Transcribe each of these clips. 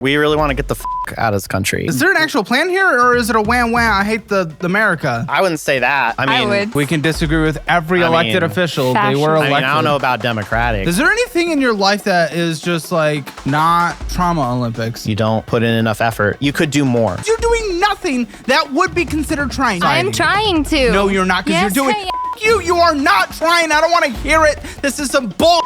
We really want to get the out of this country. Is there an actual plan here, or is it a wham wham, I hate the America? I wouldn't say that. I would. We can disagree with every elected official. They were elected. I don't know about Democratic. Is there anything in your life that is just like not trauma Olympics? You don't put in enough effort. You could do more. You're doing nothing that would be considered trying. I'm trying to. No, you're not, because Yes, you're doing you. You are not trying. I don't want to hear it. This is some bull.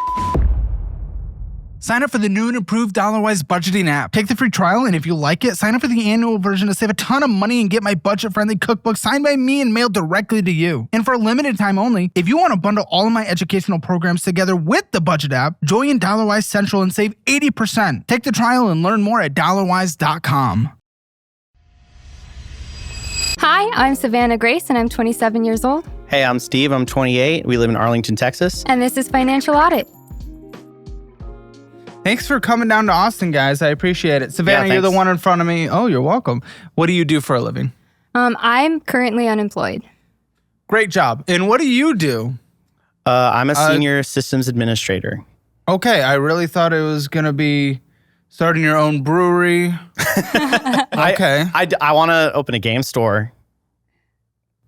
Sign up for the new and improved Dollarwise budgeting app. Take the free trial, and if you like it, sign up for the annual version to save a ton of money and get my budget-friendly cookbook signed by me and mailed directly to you. And for a limited time only, if you want to bundle all of my educational programs together with the budget app, join Dollarwise Central and save 80%. Take the trial and learn more at dollarwise.com. Hi, I'm Savannah Grace, and I'm 27 years old. Hey, I'm Steve. I'm 28. We live in Arlington, Texas. And this is Financial Audit. Thanks for coming down to Austin, guys. I appreciate it. Savannah, you're the one in front of me. Oh, you're welcome. What do you do for a living? I'm currently unemployed. Great job. And what do you do? I'm a senior systems administrator. Okay, I really thought it was going to be starting your own brewery. Okay. I want to open a game store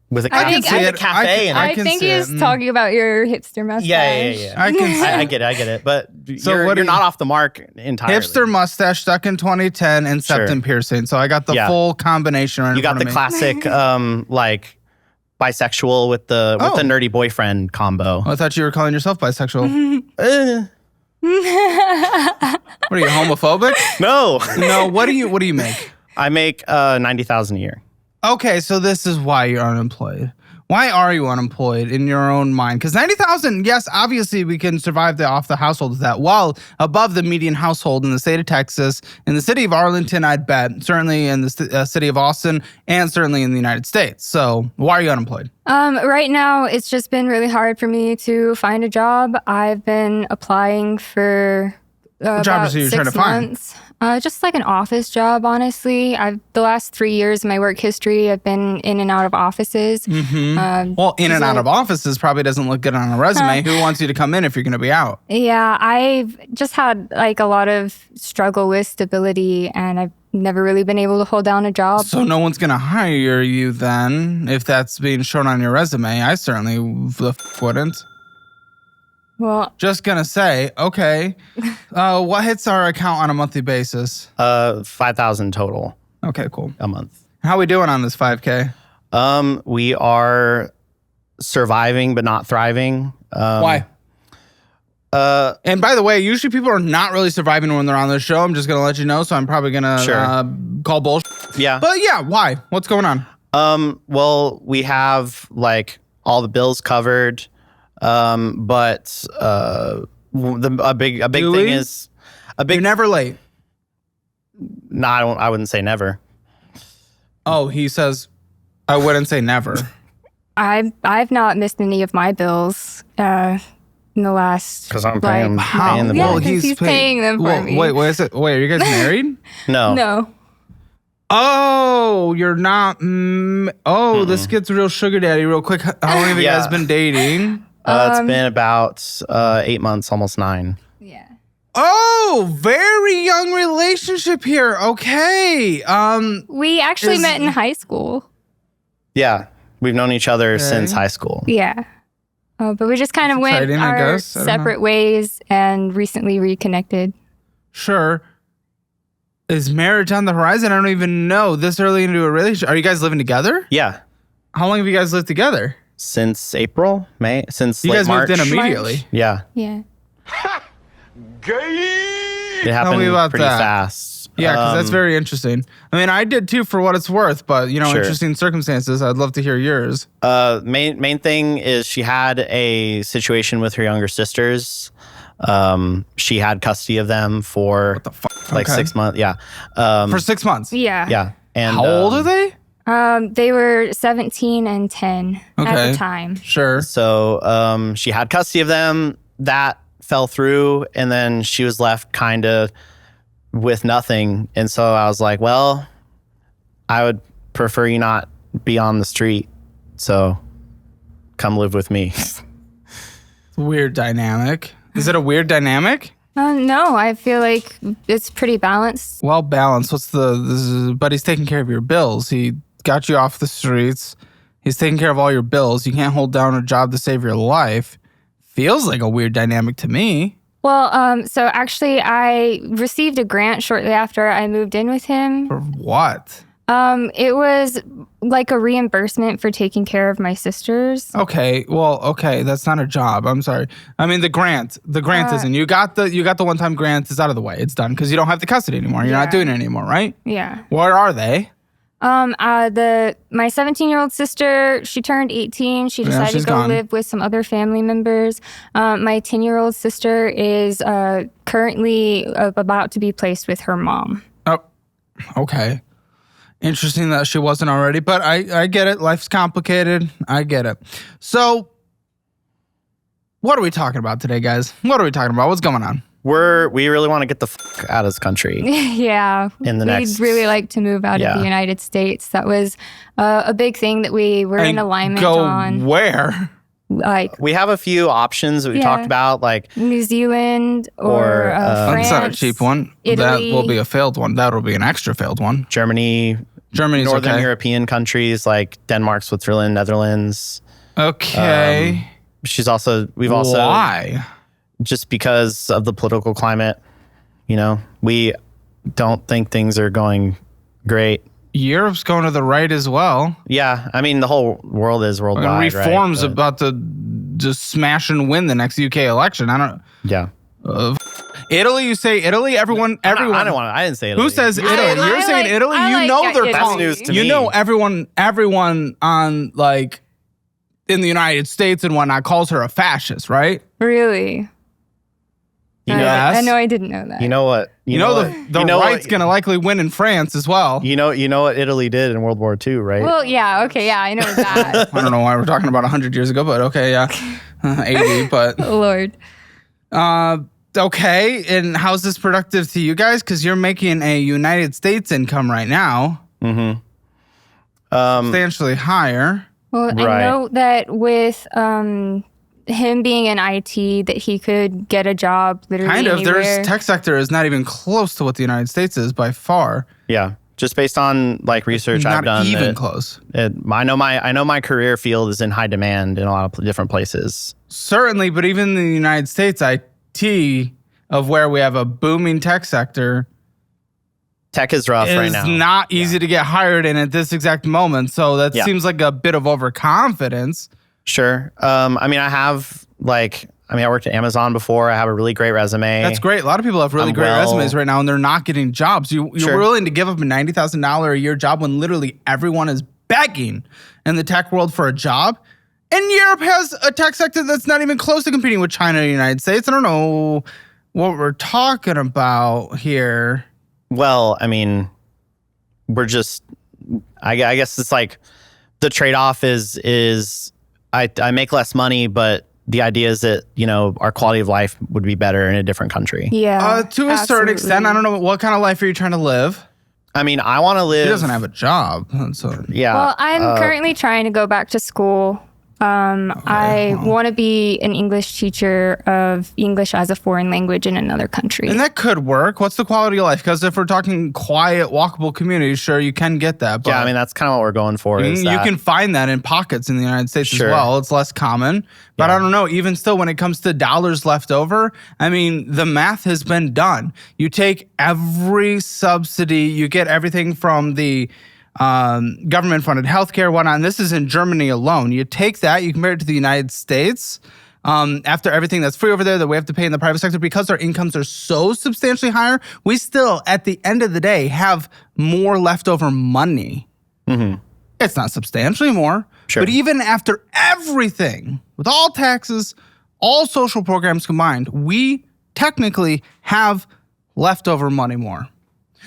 with a I can see it. cafe. I think he's talking about your hipster mustache. Yeah. I can see I get it. But So you're not off the mark entirely. hipster mustache stuck in 2010 and septum piercing. So I got the full combination right You in got front the of me. classic like bisexual with the nerdy boyfriend combo. Oh, I thought you were calling yourself bisexual. What are you, homophobic? No. No, what do you make? I make $90,000 a year. Okay, so this is why you're unemployed. Why are you unemployed in your own mind? Because 90,000, yes, obviously we can survive off the household with that. Well, above the median household in the state of Texas, in the city of Arlington, I'd bet, certainly in the city of Austin, and certainly in the United States. So why are you unemployed? Right now, it's just been really hard for me to find a job. I've been applying for What jobs are you trying to find? Just like an office job, honestly. The last 3 years of my work history, I've been in and out of offices. Well, in and out of offices probably doesn't look good on a resume. Who wants you to come in if you're going to be out? Yeah, I've just had like a lot of struggle with stability, and I've never really been able to hold down a job. So no one's going to hire you then if that's being shown on your resume. I certainly wouldn't. Well, Just going to say, okay, what hits our account on a monthly basis? 5,000 total Okay, cool. a month. How we doing on this 5K? We are surviving but not thriving. Why? And by the way, usually people are not really surviving when they're on this show. I'm just going to let you know, so I'm probably going to call bullshit. Yeah. But yeah, why? What's going on? Well, we have like all the bills covered. But a big Do thing we? is You're never late. No, I wouldn't say never. Oh, he says, I wouldn't say never. I've not missed any of my bills in the last. Because I'm paying the Yeah, bill. 'cause he's paying them for me. Wait, what is it? Wait, are you guys married? No. No. Oh, you're not. This gets real sugar daddy real quick. How long have you Yeah. guys been dating? It's been about 8 months, almost 9. Yeah. Oh, very young relationship here. Okay. We actually met in high school. Yeah. We've known each other since high school. Yeah. But we just kind of went exciting, I our guess. I don't know. separate ways and recently reconnected. Sure. Is marriage on the horizon? I don't even know. This early into a relationship. Are you guys living together? Yeah. How long have you guys lived together? Since April, May, since You late guys March. moved in immediately. Yeah. Yeah. It happened me about pretty that. fast. Yeah, because that's very interesting. I mean, I did too for what it's worth, but Sure. interesting circumstances. I'd love to hear yours. Main thing is she had a situation with her younger sisters. She had custody of them for like 6 months. Yeah. For 6 months. Yeah. Yeah. And How old are they? They were 17 and 10 at Okay. the time. Sure. So she had custody of them. That fell through, and then she was left kind of with nothing. And so I was like, well, I would prefer you not be on the street. So come live with me. Weird dynamic. Is it a weird dynamic? No, I feel like it's pretty balanced. Well balanced. But he's taking care of your bills. He got you off the streets. He's taking care of all your bills. You can't hold down a job to save your life. Feels like a weird dynamic to me. Well, so actually I received a grant shortly after I moved in with him. For what? It was like a reimbursement for taking care of my sisters. Okay, that's not a job. I'm sorry. I mean the grant isn't. You got the one-time grant. It's out of the way. It's done because you don't have the custody anymore. You're not doing it anymore, right? Yeah. Where are they? My 17-year-old sister, she turned 18. She decided to go live with some other family members. My 10-year-old sister is currently about to be placed with her mom. Oh, okay. Interesting that she wasn't already, but I get it. Life's complicated. I get it. So, what are we talking about today, guys? What are we talking about? What's going on? We really want to get the out of this country. Yeah. We'd really like to move out of the United States. That was a big thing that we were in alignment on. Go where? Like, we have a few options that we talked about, like New Zealand or France. That's not a cheap one. Italy. That will be a failed one. That will be an extra failed one. Germany's Northern European countries like Denmark, Switzerland, Netherlands. Okay. Why? Just because of the political climate, we don't think things are going great. Europe's going to the right as well. Yeah, I mean the whole world is worldwide. Reform's about to just smash and win the next UK election. I don't. Yeah. Italy, you say Italy? Everyone. I didn't say Italy. Who says Italy? You're saying Italy. They're that's news to me. You know everyone on like in the United States and whatnot calls her a fascist, right? Really? Yes. I know I didn't know that. You know what? The right's going to likely win in France as well. You know what Italy did in World War II, right? Well, yeah, okay, yeah, I know that. I don't know why we're talking about 100 years ago, but okay, yeah. 80, but... Lord. Okay, and how's this productive to you guys? Because you're making a United States income right now. Mm-hmm. Substantially higher. Well, I know that with... him being in IT, that he could get a job literally anywhere. Their tech sector is not even close to what the United States is by far. Yeah, just based on like research I've done. Not even close. I know my career field is in high demand in a lot of different places. Certainly, but even in the United States, IT, of where we have a booming tech sector, tech is rough right now. It's not easy to get hired in at this exact moment. So that seems like a bit of overconfidence. Sure. I worked at Amazon before. I have a really great resume. That's great. A lot of people have really great resumes right now, and they're not getting jobs. You're willing to give up a $90,000 a year job when literally everyone is begging in the tech world for a job. And Europe has a tech sector that's not even close to competing with China and the United States. I don't know what we're talking about here. Well, I mean, we're just, I guess it's like the trade-off is I make less money, but the idea is that, our quality of life would be better in a different country. Yeah. To a certain extent. I don't know. What kind of life are you trying to live? I mean, I want to live. He doesn't have a job. So. Yeah. Well, I'm currently trying to go back to school. I want to be an English teacher of English as a foreign language in another country. And that could work. What's the quality of life? Because if we're talking quiet, walkable communities, sure, you can get that. But yeah, I mean, that's kind of what we're going for. You can find that in pockets in the United States as well. It's less common. But I don't know, even still, when it comes to dollars left over, I mean, the math has been done. You take every subsidy, you get everything from the government-funded healthcare, whatnot, and this is in Germany alone. You take that, you compare it to the United States, after everything that's free over there that we have to pay in the private sector, because our incomes are so substantially higher, we still, at the end of the day, have more leftover money. Mm-hmm. It's not substantially more, but even after everything, with all taxes, all social programs combined, we technically have leftover money more.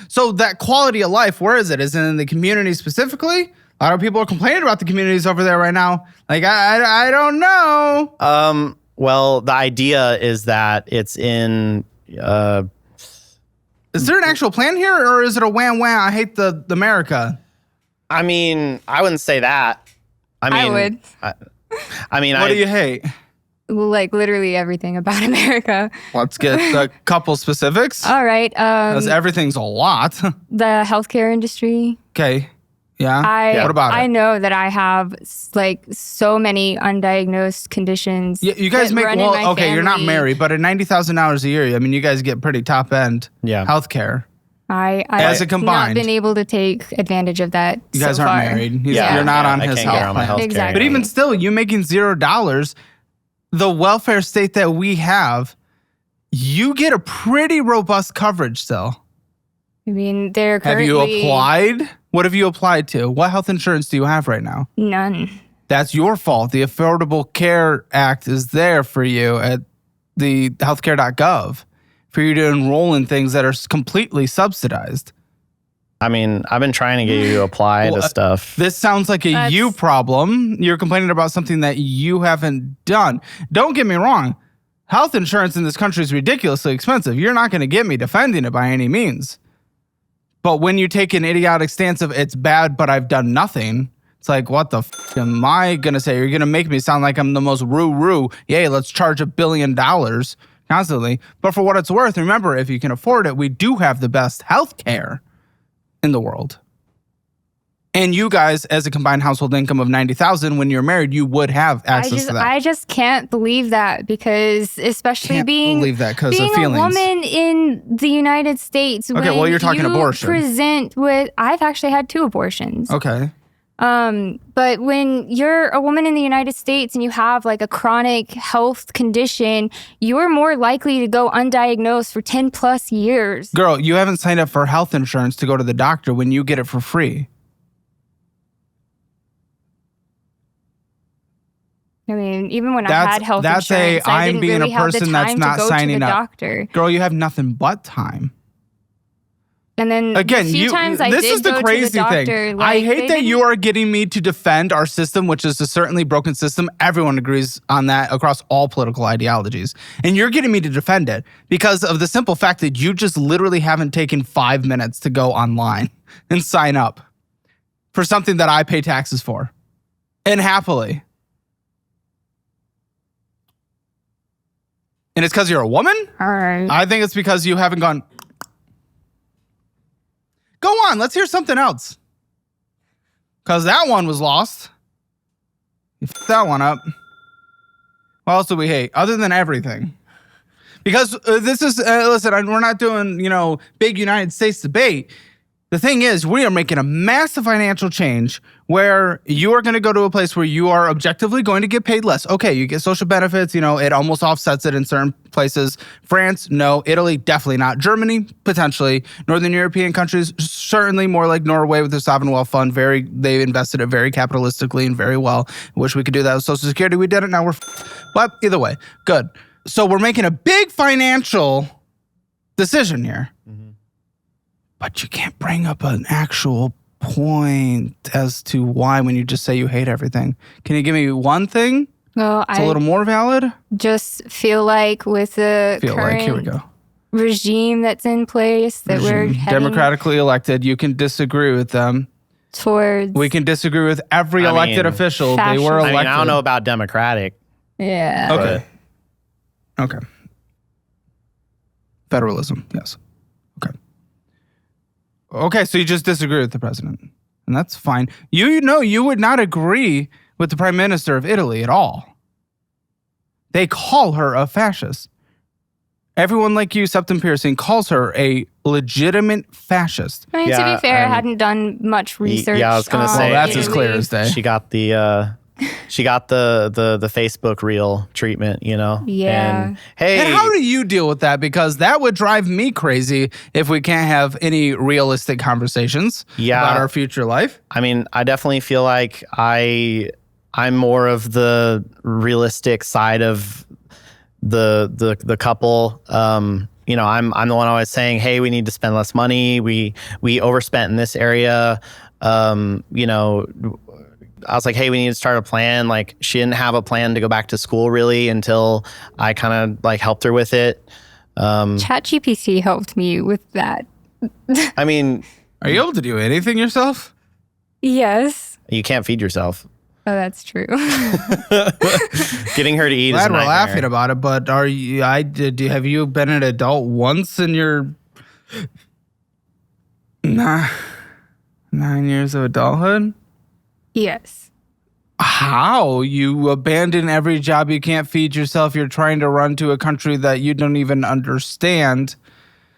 So that quality of life, where is it? Is it in the community specifically? A lot of people are complaining about the communities over there right now. Like, I don't know. Well, the idea is that it's in... is there an actual plan here, or is it a wham, I hate the America? I mean, I wouldn't say that. I would. I mean, what do you hate? like literally everything about America. Let's get a couple specifics. All right. Because everything's a lot. The healthcare industry. Okay. Yeah. What about it? I know that I have like so many undiagnosed conditions. Yeah, you guys make, well, okay, you're not married, but at $90,000 a year, I mean, you guys get pretty top end healthcare. As a combined. Not been able to take advantage of that. You guys so aren't far. married. You're not on his health plan. Exactly. But even still, you making $0, the welfare state that we have, you get a pretty robust coverage still. I mean, they're currently... Have you applied? What have you applied to? What health insurance do you have right now? None. That's your fault. The Affordable Care Act is there for you at the healthcare.gov for you to enroll in things that are completely subsidized. I mean, I've been trying to get you to apply to stuff. This sounds like you problem. You're complaining about something that you haven't done. Don't get me wrong. Health insurance in this country is ridiculously expensive. You're not going to get me defending it by any means. But when you take an idiotic stance of it's bad, but I've done nothing, it's like, what the f am I going to say? You're going to make me sound like I'm the most roo-roo. Yay, let's charge $1 billion constantly. But for what it's worth, remember, if you can afford it, we do have the best health care in the world. And you guys, as a combined household income of $90,000, when you're married, you would have access to that. I just can't believe that because, especially being a woman in the United States. Okay, well, you're talking abortion. I've actually had 2 abortions. Okay. But when you're a woman in the United States and you have like a chronic health condition, you're more likely to go undiagnosed for 10 plus years. Girl, you haven't signed up for health insurance to go to the doctor when you get it for free. I mean, even when I had health insurance, I didn't really have the time to go to the doctor. Girl, you have nothing but time. And then again, a few times I did go to the doctor. Like, I hate that you are getting me to defend our system, which is a certainly broken system. Everyone agrees on that across all political ideologies. And you're getting me to defend it because of the simple fact that you just literally haven't taken 5 minutes to go online and sign up for something that I pay taxes for. And happily. And it's because you're a woman? All right. I think it's because you haven't gone... Go on, let's hear something else. Because that one was lost. You f***ed that one up. What else do we hate? Other than everything. Because this is, listen, we're not doing, big United States debate. The thing is, we are making a massive financial change where you are going to go to a place where you are objectively going to get paid less. Okay, you get social benefits, it almost offsets it in certain places. France, no. Italy, definitely not. Germany, potentially. Northern European countries, certainly more like Norway with their sovereign wealth fund. They invested it very capitalistically and very well. I wish we could do that with Social Security. We did it, now we're But either way, good. So we're making a big financial decision here. Mm-hmm. But you can't bring up an actual point as to why when you just say you hate everything. Can you give me one thing? Well, it's a little more valid? Just feel like with the current regime that's in place that we're democratically elected, you can disagree with them. We can disagree with every elected official. They were elected. I don't know about democratic. Yeah. Okay. Federalism, yes. Okay, so you just disagree with the president, and that's fine. You would not agree with the prime minister of Italy at all. They call her a fascist. Everyone like you, Septum Piercing, calls her a legitimate fascist. I mean, to be fair, I hadn't done much research. Yeah, I was going to say. That's as clear as day. She got the Facebook reel treatment, Yeah. And how do you deal with that? Because that would drive me crazy if we can't have any realistic conversations about our future life. I mean, I definitely feel like I'm more of the realistic side of the couple. I'm the one always saying, hey, we need to spend less money. We overspent in this area. I was like, hey, we need to start a plan. Like, she didn't have a plan to go back to school really until I kind of like helped her with it. ChatGPT helped me with that. I mean, are you able to do anything yourself? Yes. You can't feed yourself. Oh, that's true. Getting her to eat is a Glad we're nightmare. laughing about it, but have you been an adult once in your 9 years of adulthood? Yes. How? You abandon every job, you can't feed yourself, you're trying to run to a country that you don't even understand.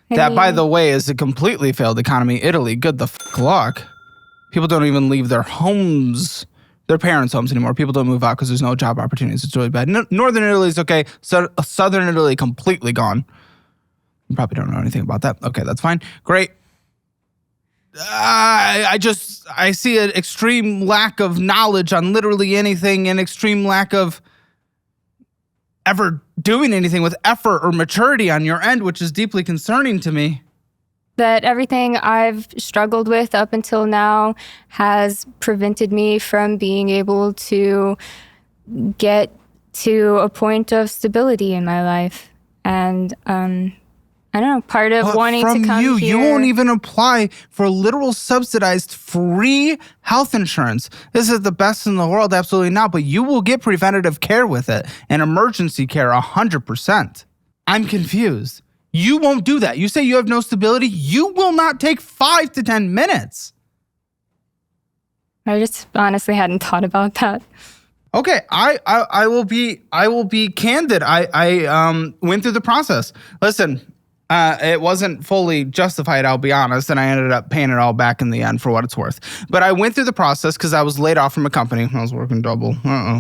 By the way, is a completely failed economy. Italy, good the luck. People don't even leave their homes, their parents' homes anymore. People don't move out because there's no job opportunities. It's really bad. Northern Italy's okay. Southern Italy, completely gone. You probably don't know anything about that. Okay, that's fine. Great. I see an extreme lack of knowledge on literally anything, an extreme lack of ever doing anything with effort or maturity on your end, which is deeply concerning to me. That everything I've struggled with up until now has prevented me from being able to get to a point of stability in my life. And I don't know, part of wanting to come here. You won't even apply for literal subsidized free health insurance. This is the best in the world, absolutely not, but you will get preventative care with it and emergency care 100%. I'm confused. You won't do that. You say you have no stability. You will not take 5 to 10 minutes. I just honestly hadn't thought about that. Okay, I will be candid. I went through the process. Listen, it wasn't fully justified, I'll be honest, and I ended up paying it all back in the end for what it's worth. But I went through the process because I was laid off from a company. I was working double.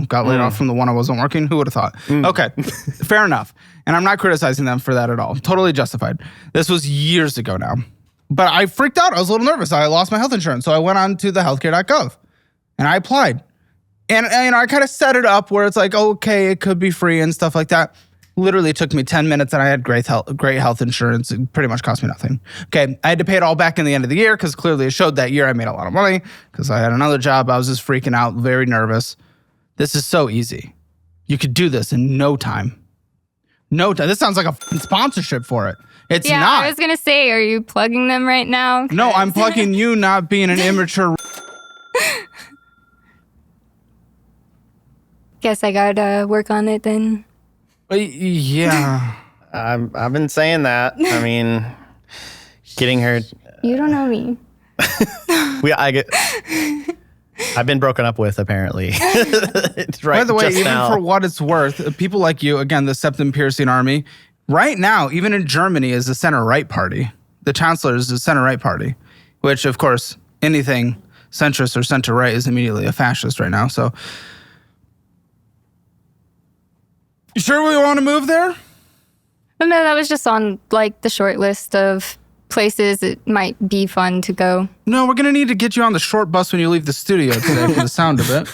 Got laid off from the one I wasn't working. Who would have thought? Okay, fair enough. And I'm not criticizing them for that at all. Totally justified. This was years ago now. But I freaked out. I was a little nervous. I lost my health insurance. So I went on to the healthcare.gov and I applied. And I kind of set it up where it's like, okay, it could be free and stuff like that. Literally took me 10 minutes and I had great health insurance. It pretty much cost me nothing. Okay, I had to pay it all back in the end of the year because clearly it showed that year I made a lot of money because I had another job. I was just freaking out, very nervous. This is so easy. You could do this in no time. No time. This sounds like a sponsorship for it. It's not. Yeah, I was going to say, are you plugging them right now? No, I'm plugging you not being an immature. Guess I got to work on it then. Yeah. I've been saying that. I mean, getting her. You don't know me. I've been broken up with, apparently. By the way, even now. for what it's worth, people like you, again, the septum-piercing army, right now, even in Germany, is the center-right party. The chancellor is the center-right party, which, of course, anything centrist or center-right is immediately a fascist right now. So, you sure we want to move there? No, that was just on like the short list of places it might be fun to go. No, we're going to need to get you on the short bus when you leave the studio today for the sound of it.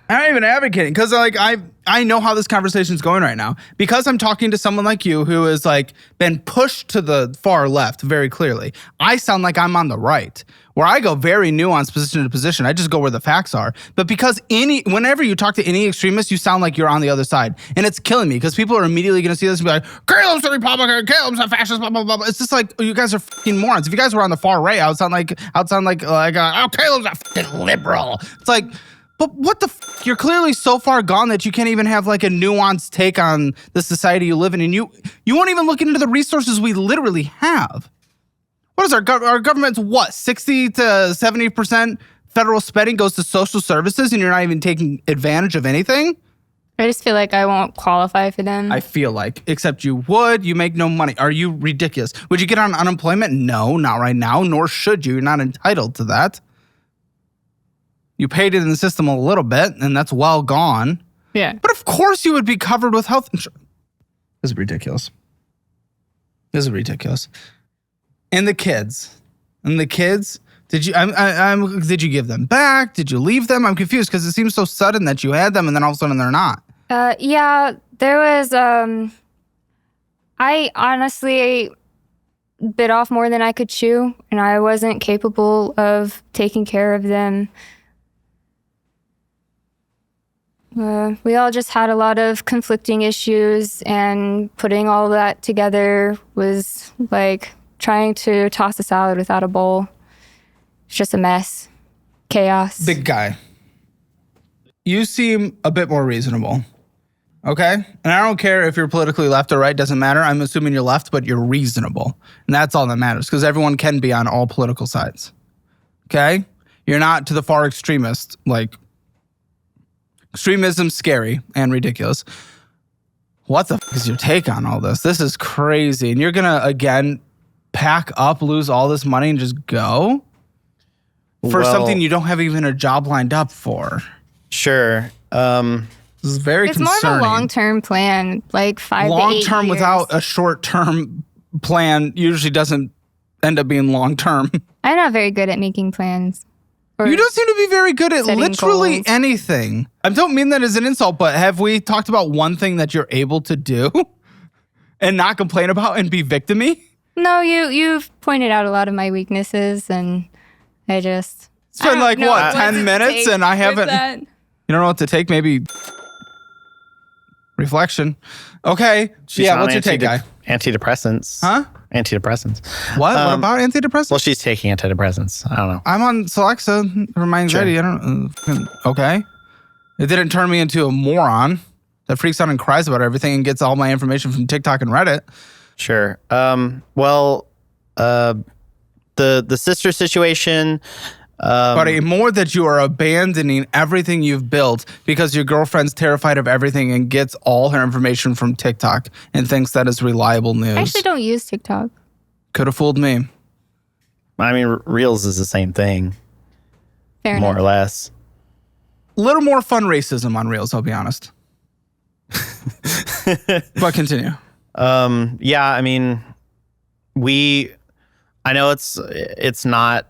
I'm not even advocating because like I know how this conversation is going right now because I'm talking to someone like you who has like been pushed to the far left very clearly. I sound like I'm on the right where I go very nuanced position to position. I just go where the facts are. But because whenever you talk to any extremist, you sound like you're on the other side. And it's killing me because people are immediately going to see this and be like, Caleb's a Republican, Caleb's a fascist, blah, blah, blah. It's just like, you guys are fucking morons. If you guys were on the far right, I would sound like oh, Caleb's a fucking liberal. It's like, but what the f***? You're clearly so far gone that you can't even have like a nuanced take on the society you live in. And you won't even look into the resources we literally have. What is our government's what? 60 to 70% federal spending goes to social services and you're not even taking advantage of anything? I just feel like I won't qualify for them. I feel like, except you would. You make no money. Are you ridiculous? Would you get on unemployment? No, not right now, nor should you. You're not entitled to that. You paid it in the system a little bit, and that's well gone. Yeah. But of course you would be covered with health insurance. This is ridiculous. This is ridiculous. And the kids. Did you give them back? Did you leave them? I'm confused because it seems so sudden that you had them and then all of a sudden they're not. Yeah, there was, I honestly bit off more than I could chew, and I wasn't capable of taking care of them. We all just had a lot of conflicting issues, and putting all that together was like trying to toss a salad without a bowl. It's just a mess. Chaos. Big guy. you seem a bit more reasonable. Okay? And I don't care if you're politically left or right, doesn't matter. I'm assuming you're left, but you're reasonable. And that's all that matters, because everyone can be on all political sides. Okay? You're not to the far extremist. Like, extremism's scary and ridiculous. What the f*** is your take on all this? This is crazy. And you're going to, again, pack up, lose all this money, and just go? For something you don't have even a job lined up for. Sure. This is very concerning. It's more of a long-term plan, like 5 to 8 years. Long-term without a short-term plan usually doesn't end up being long-term. I'm not very good at making plans. You don't seem to be very good at literally goals. anything. I don't mean that as an insult, but have we talked about one thing that you're able to do and not complain about and be victim-y? No, you've pointed out a lot of my weaknesses, and I just... It's been like, what, 10 minutes and I haven't... You don't know what to take? Maybe reflection. Okay. She's what's your take, guy? Antidepressants. Huh? Antidepressants. What? What about antidepressants? Well, she's taking antidepressants. I don't know. I'm on Celexa for my anxiety. Sure. I don't. Okay. It didn't turn me into a moron that freaks out and cries about everything and gets all my information from TikTok and Reddit. Sure. Well, the sister situation. But more that you are abandoning everything you've built because your girlfriend's terrified of everything and gets all her information from TikTok and thinks that is reliable news. I actually don't use TikTok. Could have fooled me. I mean, Reels is the same thing. Fair more enough. or less. A little more fun racism on Reels, I'll be honest. But continue. Yeah, I mean, I know it's not,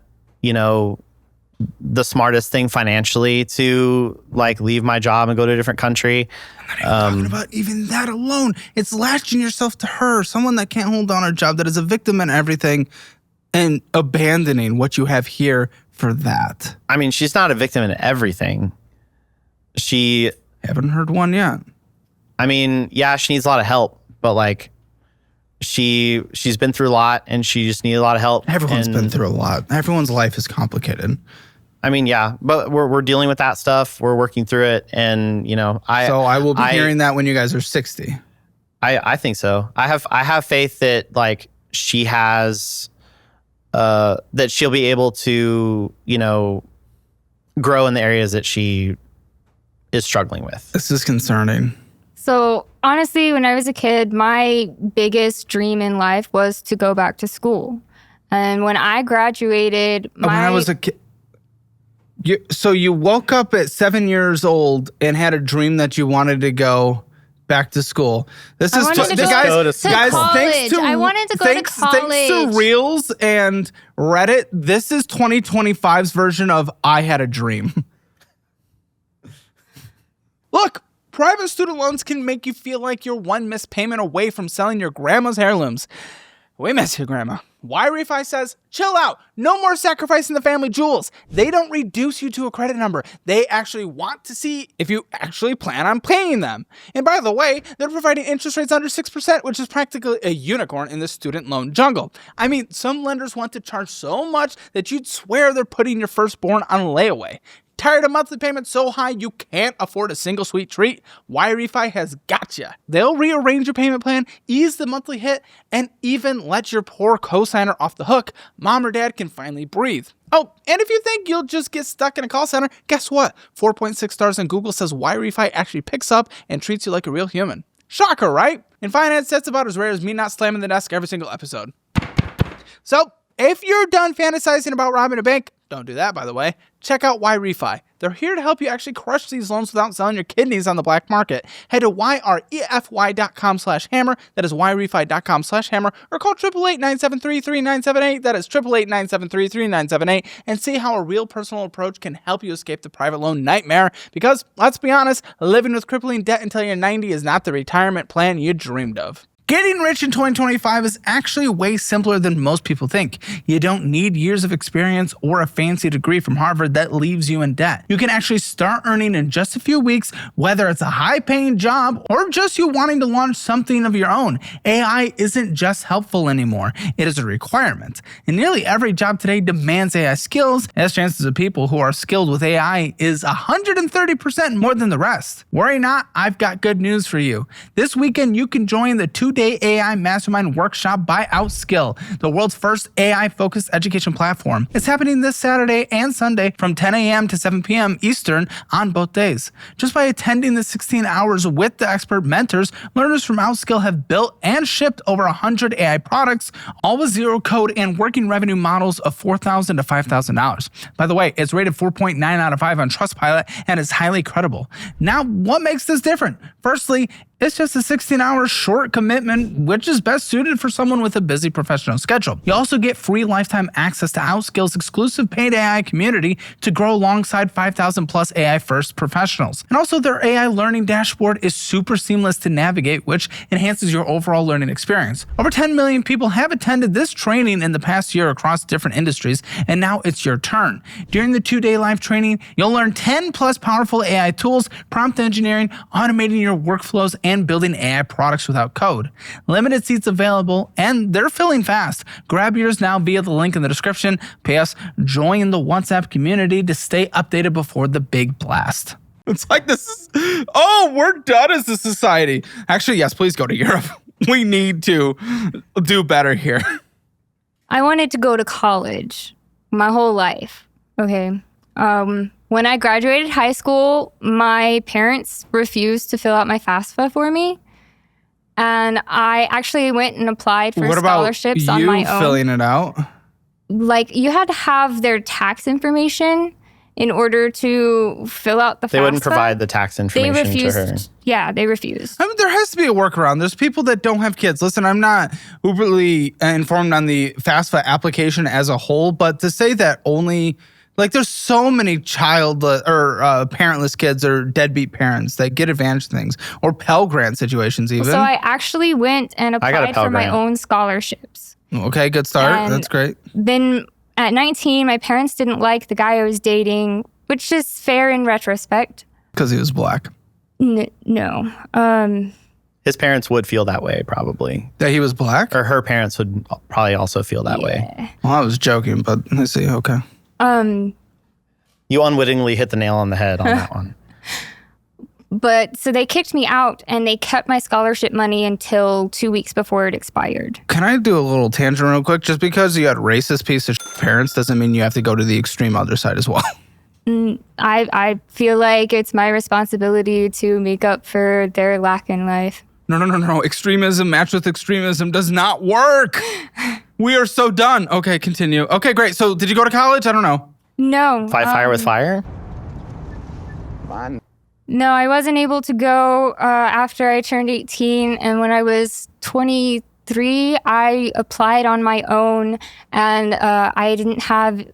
the smartest thing financially to like leave my job and go to a different country. I'm not even talking about even that alone. It's latching yourself to her, someone that can't hold down her job, that is a victim in everything, and abandoning what you have here for that. I mean, she's not a victim in everything. Haven't heard one yet. I mean, yeah, she needs a lot of help, but like she's been through a lot and she just needs a lot of help. Everyone's been through a lot. Everyone's life is complicated. I mean, yeah, but we're dealing with that stuff. We're working through it, and So I will be hearing that when you guys are 60. I think so. I have faith that like she has, that she'll be able to grow in the areas that she is struggling with. This is concerning. So honestly, when I was a kid, my biggest dream in life was to go back to school. And when I graduated, when I was a kid. So you woke up at 7 years old and had a dream that you wanted to go back to school. This is guys. Thanks to I wanted to go to college. Thanks to Reels and Reddit, this is 2025's version of I had a dream. Look, private student loans can make you feel like you're one missed payment away from selling your grandma's heirlooms. We miss you, Grandma. YRefi says, chill out. No more sacrificing the family jewels. They don't reduce you to a credit number. They actually want to see if you actually plan on paying them. And by the way, they're providing interest rates under 6%, which is practically a unicorn in the student loan jungle. I mean, some lenders want to charge so much that you'd swear they're putting your firstborn on layaway. Tired of monthly payments so high you can't afford a single sweet treat? YRefi has gotcha. They'll rearrange your payment plan, ease the monthly hit, and even let your poor cosigner off the hook. Mom or dad can finally breathe. Oh, and if you think you'll just get stuck in a call center, guess what? 4.6 stars on Google says YRefi actually picks up and treats you like a real human. Shocker, right? In finance, that's about as rare as me not slamming the desk every single episode. So, if you're done fantasizing about robbing a bank, don't do that, by the way. Check out YRefi. They're here to help you actually crush these loans without selling your kidneys on the black market. Head to yrefy.com/hammer. That is yrefy.com/hammer. Or call 888-973-3978. That is 888-973-3978. And see how a real personal approach can help you escape the private loan nightmare. Because, let's be honest, living with crippling debt until you're 90 is not the retirement plan you dreamed of. Getting rich in 2025 is actually way simpler than most people think. You don't need years of experience or a fancy degree from Harvard that leaves you in debt. You can actually start earning in just a few weeks, whether it's a high-paying job or just you wanting to launch something of your own. AI isn't just helpful anymore, it is a requirement. And nearly every job today demands AI skills, as chances of people who are skilled with AI is 130% more than the rest. Worry not, I've got good news for you. This weekend, you can join the 2-day AI Mastermind Workshop by Outskill, the world's first AI-focused education platform. It's happening this Saturday and Sunday from 10 a.m. to 7 p.m. Eastern on both days. Just by attending the 16 hours with the expert mentors, learners from Outskill have built and shipped over 100 AI products, all with zero code and working revenue models of $4,000 to $5,000. By the way, it's rated 4.9 out of 5 on Trustpilot and is highly credible. Now, what makes this different? Firstly, it's just a 16-hour short commitment, which is best suited for someone with a busy professional schedule. You also get free lifetime access to Outskill's exclusive paid AI community to grow alongside 5,000 plus AI-first professionals. And also their AI learning dashboard is super seamless to navigate, which enhances your overall learning experience. Over 10 million people have attended this training in the past year across different industries, and now it's your turn. During the 2-day live training, you'll learn 10 plus powerful AI tools, prompt engineering, automating your workflows, and building AI products without code. Limited seats available, and they're filling fast. Grab yours now via the link in the description. P.S. Join the WhatsApp community to stay updated before the big blast. It's like this is, oh, we're done as a society. Actually, yes, please go to Europe. We need to do better here. I wanted to go to college my whole life. Okay. When I graduated high school, my parents refused to fill out my FAFSA for me. And I actually went and applied for scholarships on my own. What about you filling it out? Like, you had to have their tax information in order to fill out the FAFSA. They wouldn't provide the tax information to her. Yeah, they refused. I mean, there has to be a workaround. There's people that don't have kids. Listen, I'm not overly informed on the FAFSA application as a whole, but to say that only... Like, there's so many parentless kids or deadbeat parents that get advantage of things, or Pell Grant situations even. So I actually went and applied for my own scholarships. Okay, good start. And that's great. Then at 19, my parents didn't like the guy I was dating, which is fair in retrospect. Because he was black. No. His parents would feel that way, probably. That he was black? Or her parents would probably also feel that way. Well, I was joking, but I see. Okay. You unwittingly hit the nail on the head on that one. But so they kicked me out and they kept my scholarship money until 2 weeks before it expired. Can I do a little tangent real quick? Just because you had racist piece of parents doesn't mean you have to go to the extreme other side as well. I feel like it's my responsibility to make up for their lack in life. No. Extremism matched with extremism does not work. We are so done. Okay, continue. Okay, great. So did you go to college? I don't know. No. Fight fire with fire? No, I wasn't able to go after I turned 18. And when I was 23, I applied on my own, and I didn't have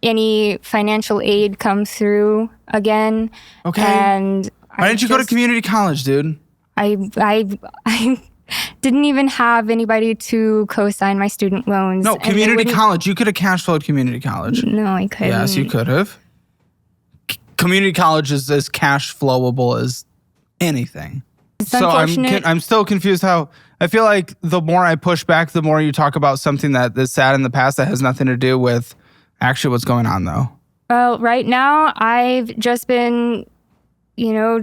any financial aid come through again. Okay. And why didn't you go to community college, dude? I didn't even have anybody to co-sign my student loans. No, community college. You could have cash flowed community college. No, I couldn't. Yes, you could have. Community college is as cash flowable as anything. It's unfortunate. I'm still confused how... I feel like the more I push back, the more you talk about something that is sad in the past that has nothing to do with actually what's going on, though. Well, right now, I've just been...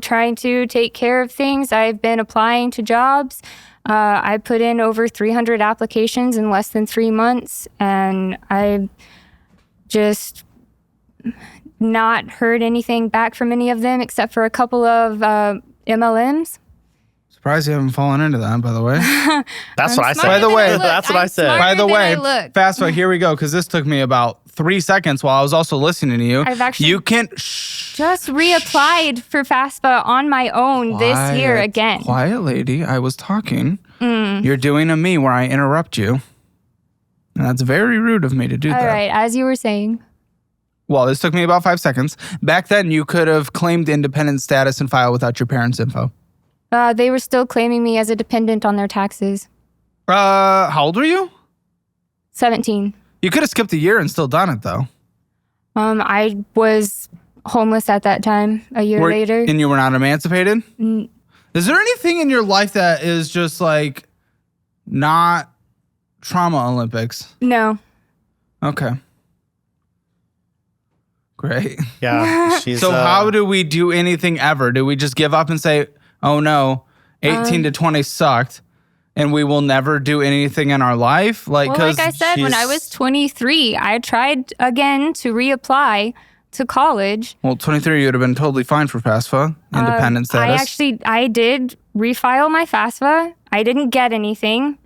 trying to take care of things. I've been applying to jobs. I put in over 300 applications in less than 3 months, and I've just not heard anything back from any of them except for a couple of MLMs. Surprised you haven't fallen into that, by the way. That's what I said. By the way, that's what I said. By the way, fast forward, here we go, because this took me about 3 seconds while I was also listening to you. I've actually you can just reapplied for FAFSA on my own this year again. Quiet lady, I was talking. You're doing a me where I interrupt you. And that's very rude of me to do that. All right, as you were saying. Well, this took me about 5 seconds. Back then, you could have claimed independent status and filed without your parents' info. They were still claiming me as a dependent on their taxes. How old were you? 17. You could have skipped a year and still done it, though. I was homeless at that time, a year later. And you were not emancipated? Is there anything in your life that is just like not trauma Olympics? No. Okay. Great. Yeah. So how do we do anything ever? Do we just give up and say, oh no, 18 to 20 sucked and we will never do anything in our life? Like I said, when I was 23, I tried again to reapply to college. Well, 23, you would have been totally fine for FAFSA, independent status. I did refile my FAFSA. I didn't get anything.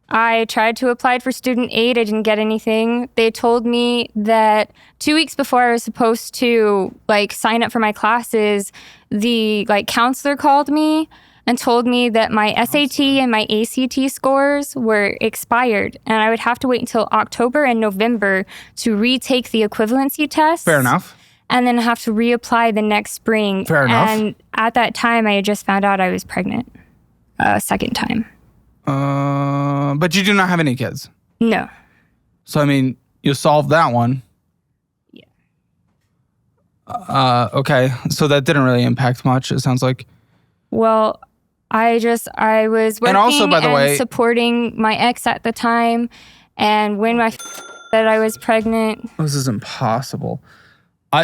I tried to apply for student aid. I didn't get anything. They told me that 2 weeks before I was supposed to sign up for my classes, the counselor called me and told me that my SAT and my ACT scores were expired and I would have to wait until October and November to retake the equivalency test. Fair enough. And then have to reapply the next spring. Fair enough. And at that time, I had just found out I was pregnant a second time. But you do not have any kids. No. So, I mean, you solved that one. Yeah. Okay. So that didn't really impact much, it sounds like. Well, I was working and also, by the way, supporting my ex at the time. And when that I was pregnant. This is impossible.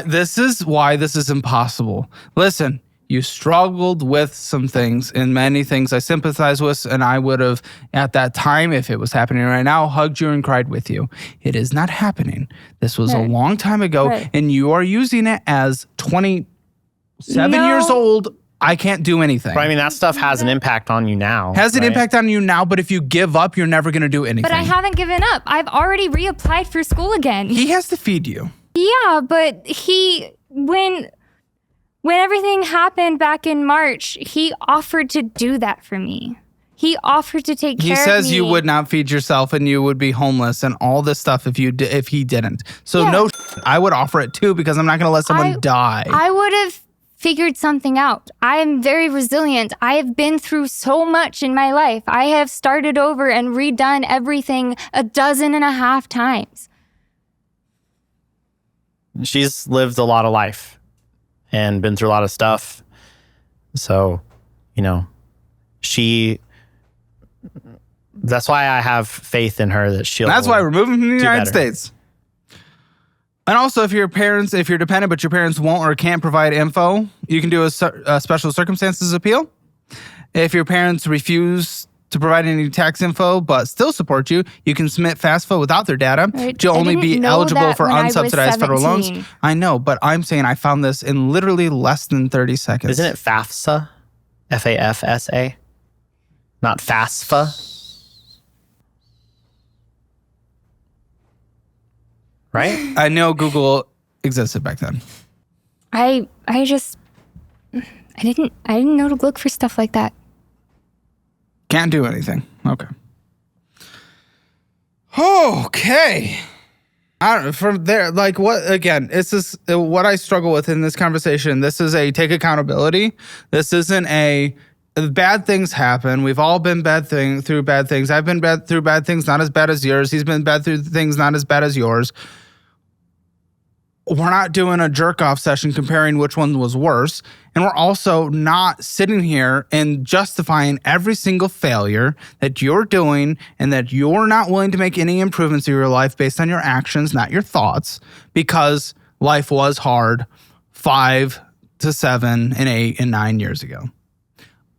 This is why this is impossible. Listen, you struggled with some things and many things I sympathize with, and I would have, at that time, if it was happening right now, hugged you and cried with you. It is not happening. This was a long time ago, and you are using it as 27 years old. I can't do anything. But I mean, that stuff has an impact on you now. Has an impact on you now, but if you give up, you're never going to do anything. But I haven't given up. I've already reapplied for school again. He has to feed you. Yeah, but when everything happened back in March, he offered to do that for me. He offered to take care of me. He says you would not feed yourself and you would be homeless and all this stuff if he didn't. So I would offer it too because I'm not going to let someone die. I would have figured something out. I am very resilient. I have been through so much in my life. I have started over and redone everything 12.5 times. She's lived a lot of life and been through a lot of stuff. So, that's why I have faith in her that she'll. That's why we're moving from the United States. And also, if you're dependent, but your parents won't or can't provide info, you can do a special circumstances appeal. If your parents refuse to provide any tax info but still support you, you can submit FAFSA without their data. Right. You'll only be eligible for unsubsidized federal loans. 17. I know, but I'm saying I found this in literally less than 30 seconds. Isn't it FAFSA? FAFSA? Not FAFSA? Right? I know Google existed back then. I didn't know to look for stuff like that. Can't do anything. Okay. Okay. From there, this is what I struggle with in this conversation. This is a take accountability. This isn't a bad things happen. We've all been through bad things. I've been through bad things, not as bad as yours. He's been bad through things, not as bad as yours. We're not doing a jerk off session comparing which one was worse. And we're also not sitting here and justifying every single failure that you're doing and that you're not willing to make any improvements in your life based on your actions, not your thoughts, because life was hard 5 to 7 and 8 and 9 years ago.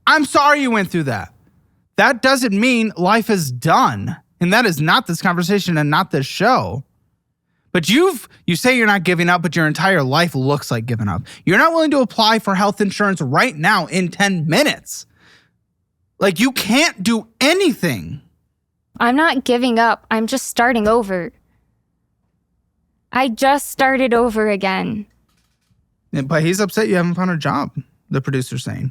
I'm sorry you went through that. That doesn't mean life is done. And that is not this conversation and not this show. But you say you're not giving up, but your entire life looks like giving up. You're not willing to apply for health insurance right now in 10 minutes. You can't do anything. I'm not giving up. I'm just starting over. I just started over again. But he's upset you haven't found a job, the producer's saying.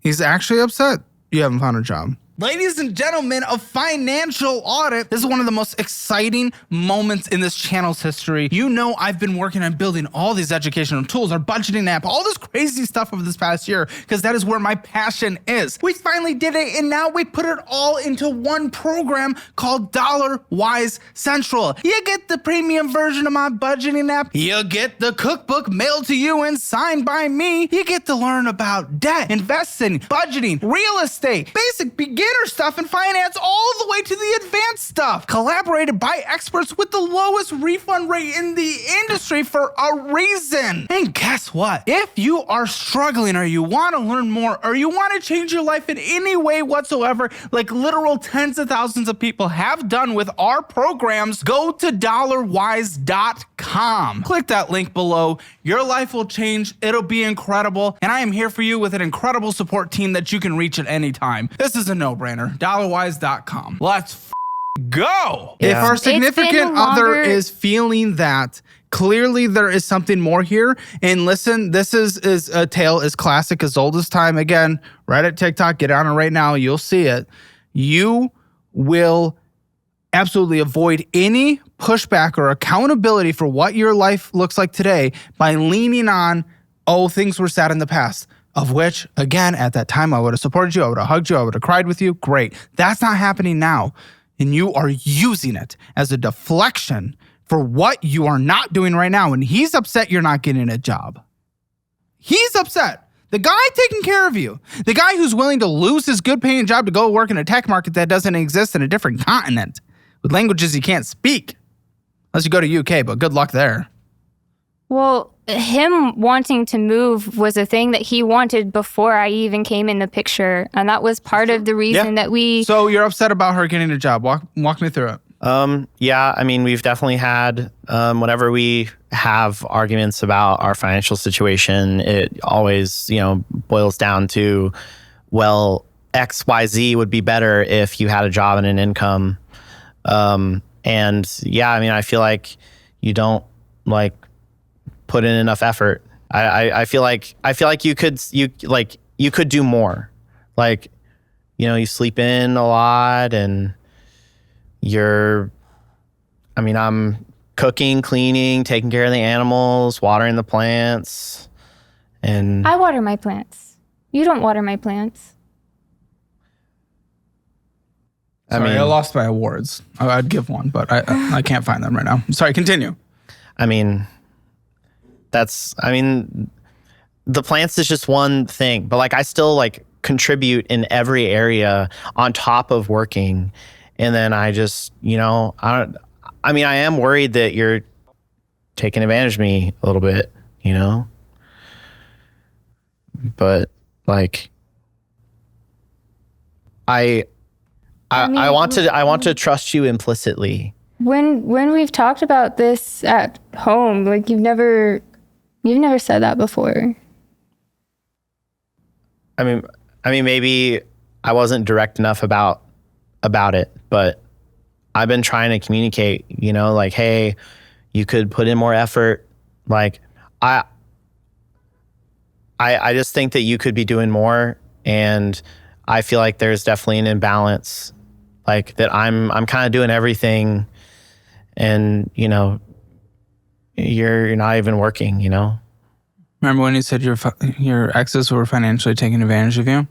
He's actually upset you haven't found a job. Ladies and gentlemen of Financial Audit, this is one of the most exciting moments in this channel's history. You know I've been working on building all these educational tools, our budgeting app, all this crazy stuff over this past year, because that is where my passion is. We finally did it, and now we put it all into one program called DollarWise Central. You get the premium version of my budgeting app, you get the cookbook mailed to you and signed by me, you get to learn about debt, investing, budgeting, real estate, basic beginner stuff in finance, all the way to the advanced stuff. Collaborated by experts with the lowest refund rate in the industry for a reason. And guess what? If you are struggling or you want to learn more or you want to change your life in any way whatsoever, like literal tens of thousands of people have done with our programs, go to dollarwise.com. Click that link below. Your life will change. It'll be incredible. And I am here for you with an incredible support team that you can reach at any time. This is a no-brainer. Dollarwise.com. Let's go. Yeah. If our significant other is feeling that clearly there is something more here, and listen, this is a tale as classic as old as time. Again, Reddit, TikTok, get on it right now. You'll see it. You will absolutely avoid any pushback or accountability for what your life looks like today by leaning on, oh, things were sad in the past. Of which, again, at that time, I would have supported you, I would have hugged you, I would have cried with you. Great. That's not happening now. And you are using it as a deflection for what you are not doing right now. And he's upset you're not getting a job. He's upset. The guy taking care of you, the guy who's willing to lose his good paying job to go work in a tech market that doesn't exist in a different continent with languages he can't speak. Unless you go to UK, but good luck there. Well, him wanting to move was a thing that he wanted before I even came in the picture. And that was part of the reason that we... So you're upset about her getting a job. Walk me through it. Yeah, I mean, we've definitely had, whenever we have arguments about our financial situation, it always, boils down to, well, XYZ would be better if you had a job and an income. And yeah, I mean, I feel like you don't put in enough effort. I feel like you could do more. You sleep in a lot and I'm cooking, cleaning, taking care of the animals, watering the plants. And I water my plants. You don't water my plants. I lost my awards. I'd give one, but I can't find them right now. Sorry, continue. The plants is just one thing, but I still contribute in every area on top of working. And then I just, I am worried that you're taking advantage of me a little bit, but I want to trust you implicitly. When we've talked about this at home, you've never said that before. I mean, maybe I wasn't direct enough about it, but I've been trying to communicate, hey, you could put in more effort. I just think that you could be doing more, and I feel like there's definitely an imbalance, that I'm kind of doing everything, and you're not even working. Remember when you said your exes were financially taking advantage of you?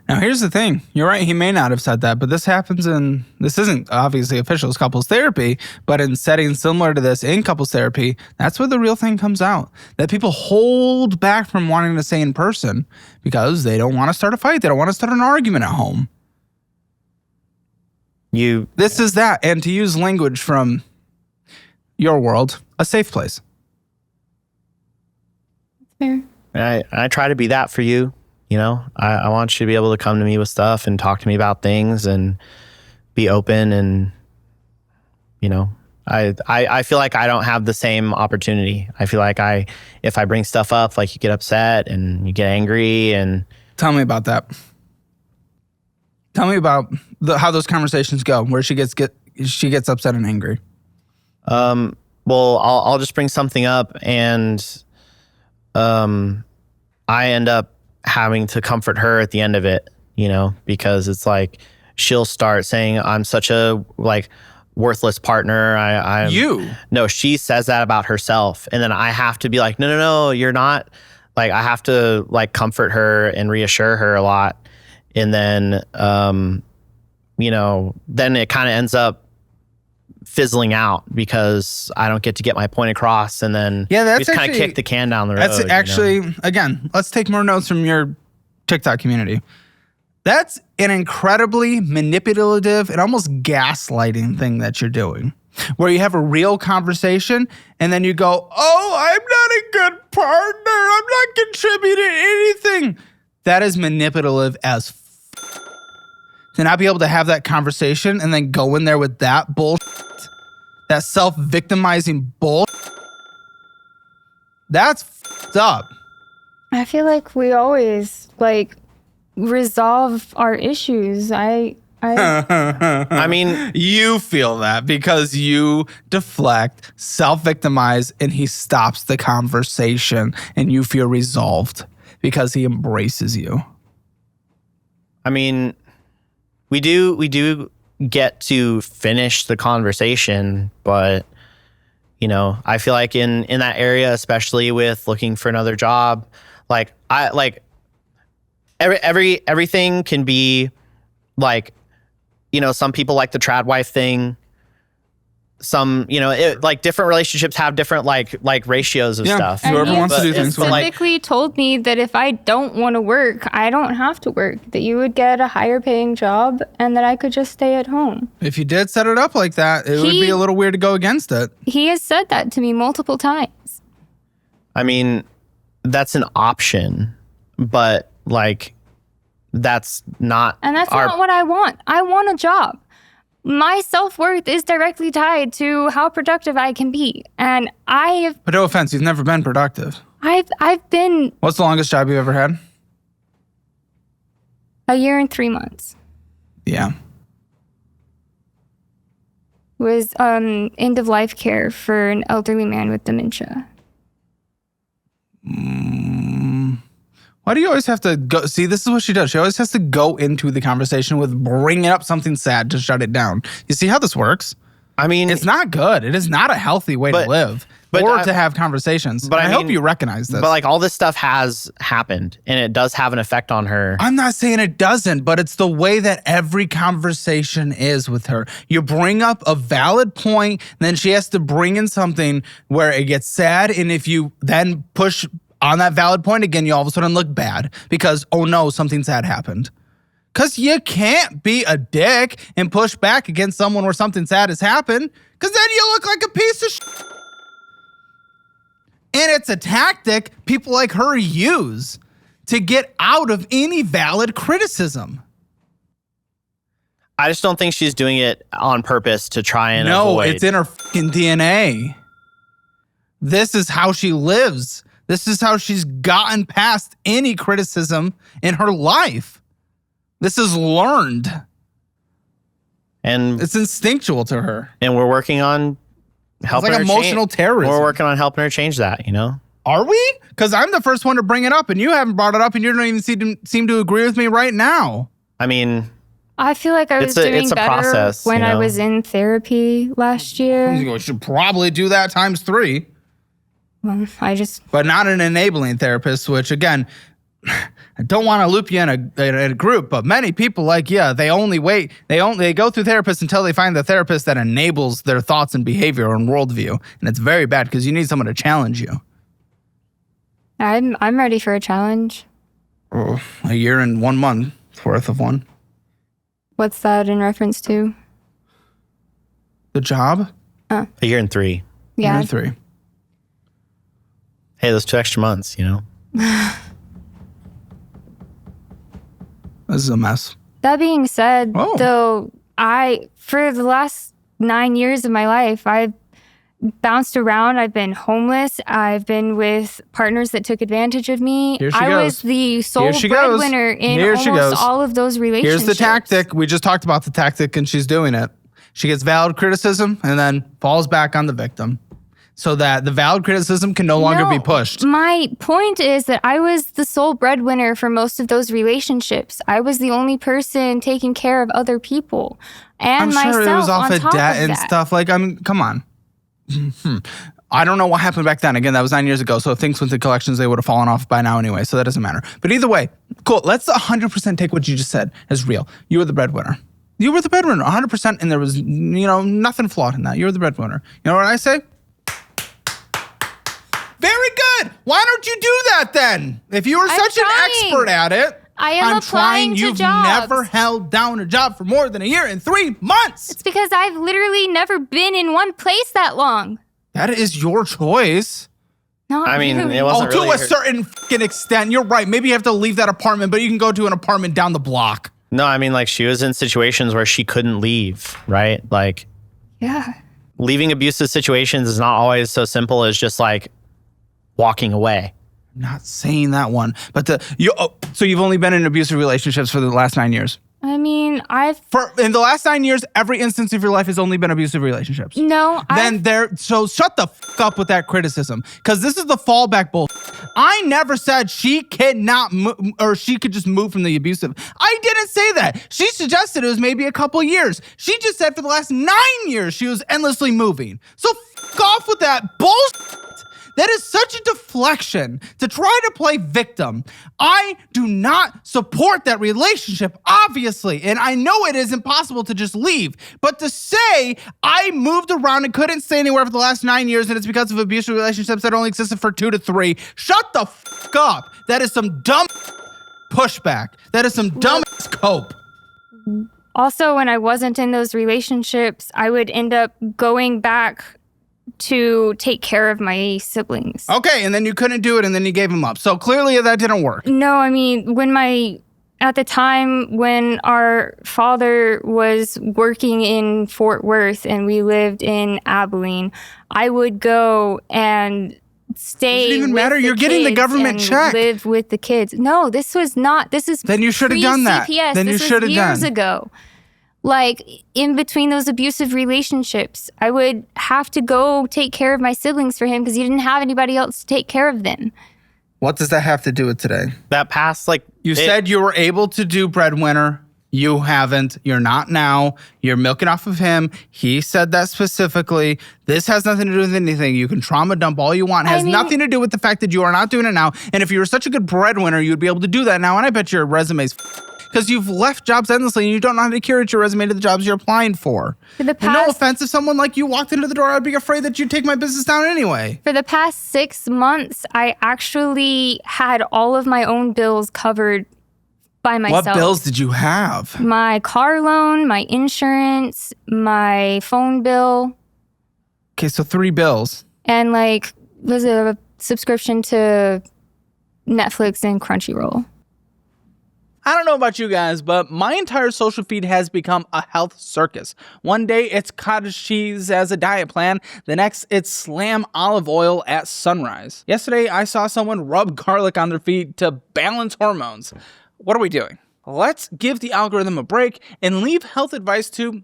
Now, here's the thing. You're right. He may not have said that, but this isn't obviously official as couples therapy, but in settings similar to this in couples therapy, that's where the real thing comes out. That people hold back from wanting to say in person because they don't want to start a fight. They don't want to start an argument at home. This is that. And to use language from your world, a safe place. Fair. I try to be that for you. I want you to be able to come to me with stuff and talk to me about things and be open. And, I feel like I don't have the same opportunity. I feel like if I bring stuff up, you get upset and you get angry. And tell me about that. Tell me about how those conversations go, where she gets upset and angry. Well, I'll just bring something up, and I end up having to comfort her at the end of it, you know, because it's like she'll start saying I'm such a like worthless partner. No, she says that about herself, and then I have to be like, no, you're not. Like I have to like comfort her and reassure her a lot, and then you know, then it kind of ends up fizzling out because I don't get to get my point across, and then just kind of kick the can down the road. That's actually, again, let's take more notes from your TikTok community. That's an incredibly manipulative and almost gaslighting thing that you're doing, where you have a real conversation and then you go, oh, I'm not a good partner. I'm not contributing anything. That is manipulative as to not be able to have that conversation and then go in there with that bullshit, that self-victimizing bullshit. That's f***ed up. I feel like we always like resolve our issues. I mean, you feel that because you deflect, self-victimize, and he stops the conversation and you feel resolved because he embraces you. I mean, we do get to finish the conversation, but you know, I feel like in that area, especially with looking for another job, like I like everything can be like, you know, some people like the trad wife thing. Some, you know, like different relationships have different like ratios of stuff. Whoever wants to do things. Specifically told me that if I don't want to work, I don't have to work. That you would get a higher paying job and that I could just stay at home. If you did set it up like that, it would be a little weird to go against it. He has said that to me multiple times. I mean, that's an option, but like that's not. And that's not what I want. I want a job. My self-worth is directly tied to how productive I can be. And But no offense, you've never been productive. I've been... What's the longest job you've ever had? 1 year and 3 months. Yeah. Was end-of-life care for an elderly man with dementia. Why do you always have to go? See, this is what she does. She always has to go into the conversation with bringing up something sad to shut it down. You see how this works? I mean, it's not good. It is not a healthy way to live or to have conversations. But I hope you recognize this. But like all this stuff has happened and it does have an effect on her. I'm not saying it doesn't, but it's the way that every conversation is with her. You bring up a valid point, then she has to bring in something where it gets sad. And if you then push on that valid point again, you all of a sudden look bad because, oh no, something sad happened. Because you can't be a dick and push back against someone where something sad has happened, because then you look like a piece of shit. And it's a tactic people like her use to get out of any valid criticism. I just don't think she's doing it on purpose to try and avoid. No, it's in her fucking DNA. This is how she lives. This is how she's gotten past any criticism in her life. This is learned. And it's instinctual to her. And we're working on helping her. It's like emotional terrorism. We're working on helping her change that, you know? Are we? Because I'm the first one to bring it up and you haven't brought it up and you don't even seem to agree with me right now. I mean, I feel like I was doing better process, when I was in therapy last year. You should probably do that times 3. Well, but not an enabling therapist, which again, I don't want to loop you in a group, but many people like, they go through therapists until they find the therapist that enables their thoughts and behavior and worldview. And it's very bad because you need someone to challenge you. I'm ready for a challenge. Oh, 1 year and 1 month worth of one. What's that in reference to? The job? 1 year and 3. Yeah. 1 year and 3. Hey, those 2 extra months, you know? This is a mess. That being said, though, for the last 9 years of my life, I've bounced around. I've been homeless. I've been with partners that took advantage of me. I was the sole breadwinner in almost all of those relationships. Here's the tactic. We just talked about the tactic and she's doing it. She gets valid criticism and then falls back on the victim. so that the valid criticism can no longer be pushed. My point is that I was the sole breadwinner for most of those relationships. I was the only person taking care of other people and myself. I'm sure it was off of debt and stuff. Like, I mean, come on. I don't know what happened back then. Again, that was 9 years ago. So if things went to collections, they would have fallen off by now anyway. So that doesn't matter. But either way, cool. Let's 100% take what you just said as real. You were the breadwinner. You were the breadwinner, 100%. And there was, nothing flawed in that. You were the breadwinner. You know what I say? Very good. Why don't you do that then? If you were such an expert at it. I'm applying to You've jobs. never held down a job for more than a year and 3 months. It's because I've literally never been in one place that long. That is your choice. Not I mean, really. it wasn't to really a certain fucking extent. You're right. Maybe you have to leave that apartment, but you can go to an apartment down the block. No, I mean, like, she was in situations where she couldn't leave, right? Like, Yeah. leaving abusive situations is not always so simple as just like walking away. Not saying that one, but so you've only been in abusive relationships for the last 9 years. I mean, In the last 9 years, every instance of your life has only been abusive relationships. So shut the fuck up with that criticism, because this is the fallback bull. I never said she cannot or she could just move from the abusive. I didn't say that. She suggested it was maybe a couple years. She just said for the last 9 years she was endlessly moving. So fuck off with that bullshit. That is such a deflection to try to play victim. I do not support that relationship, obviously, and I know it is impossible to just leave. But to say I moved around and couldn't stay anywhere for the last 9 years and it's because of abusive relationships that only existed for 2 to 3, shut the fuck up. That is some dumb pushback. That is some dumb cope. Also, when I wasn't in those relationships, I would end up going back to take care of my siblings. Okay, and then you couldn't do it and then you gave them up. So clearly that didn't work. No, I mean, at the time when our father was working in Fort Worth and we lived in Abilene, I would go and stay. Doesn't even matter. You're getting the government check. Live with the kids. No, this is. Then you should have done that. Then you should have done. Years ago. Like, in between those abusive relationships, I would have to go take care of my siblings for him because he didn't have anybody else to take care of them. What does that have to do with today? That past, You said you were able to do breadwinner. You haven't. You're not now. You're milking off of him. He said that specifically. This has nothing to do with anything. You can trauma dump all you want. It has nothing to do with the fact that you are not doing it now. And if you were such a good breadwinner, you'd be able to do that now. And I bet your resume's because you've left jobs endlessly and you don't know how to curate your resume to the jobs you're applying for. And no offense, if someone like you walked into the door, I'd be afraid that you'd take my business down anyway. For the past 6 months, I actually had all of my own bills covered by myself. What bills did you have? My car loan, my insurance, my phone bill. Okay, so 3 bills. And was a subscription to Netflix and Crunchyroll. I don't know about you guys, but my entire social feed has become a health circus. One day it's cottage cheese as a diet plan. The next it's Slam olive oil at sunrise. Yesterday I saw someone rub garlic on their feet to balance hormones. What are we doing? Let's give the algorithm a break and leave health advice to,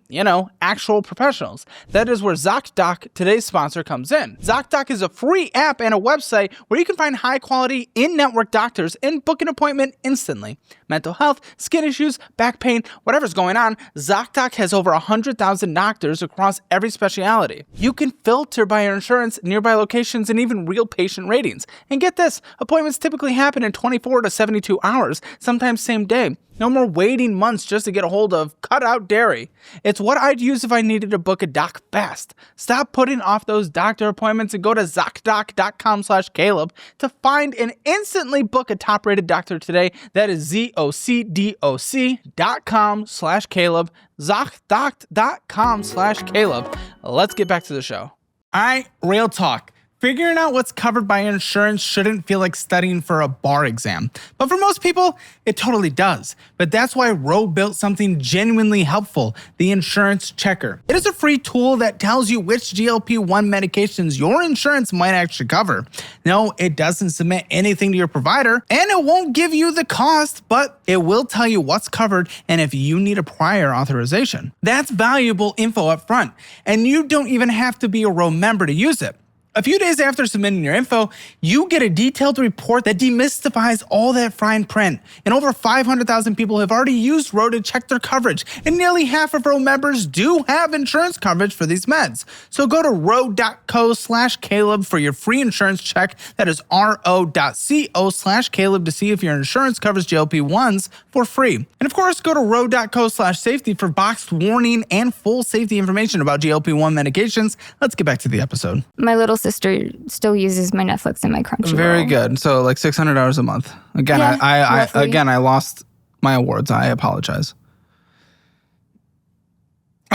actual professionals. That is where ZocDoc, today's sponsor, comes in. ZocDoc is a free app and a website where you can find high-quality, in-network doctors and book an appointment instantly. Mental health, skin issues, back pain, whatever's going on, ZocDoc has over 100,000 doctors across every specialty. You can filter by your insurance, nearby locations, and even real patient ratings. And get this, appointments typically happen in 24 to 72 hours, sometimes same day. No more waiting months just to get a hold of cut out dairy. It's what I'd use if I needed to book a doc fast. Stop putting off those doctor appointments and go to ZocDoc.com/Caleb to find and instantly book a top-rated doctor today. That is ZocDoc.com/Caleb. ZocDoc.com/Caleb. Let's get back to the show. All right, real talk. Figuring out what's covered by insurance shouldn't feel like studying for a bar exam. But for most people, it totally does. But that's why Ro built something genuinely helpful, the Insurance Checker. It is a free tool that tells you which GLP-1 medications your insurance might actually cover. No, it doesn't submit anything to your provider, and it won't give you the cost, but it will tell you what's covered and if you need a prior authorization. That's valuable info up front, and you don't even have to be a Ro member to use it. A few days after submitting your info, you get a detailed report that demystifies all that fine print. And over 500,000 people have already used Ro to check their coverage. And nearly half of Ro members do have insurance coverage for these meds. So go to ro.co/Caleb for your free insurance check. That is ro.co/Caleb to see if your insurance covers GLP-1s for free. And of course, go to ro.co/safety for boxed warning and full safety information about GLP-1 medications. Let's get back to the episode. My little sister still uses my Netflix and my Crunchyroll. Very good. So like $600 a month. Again, Yeah, I lost my awards. I apologize.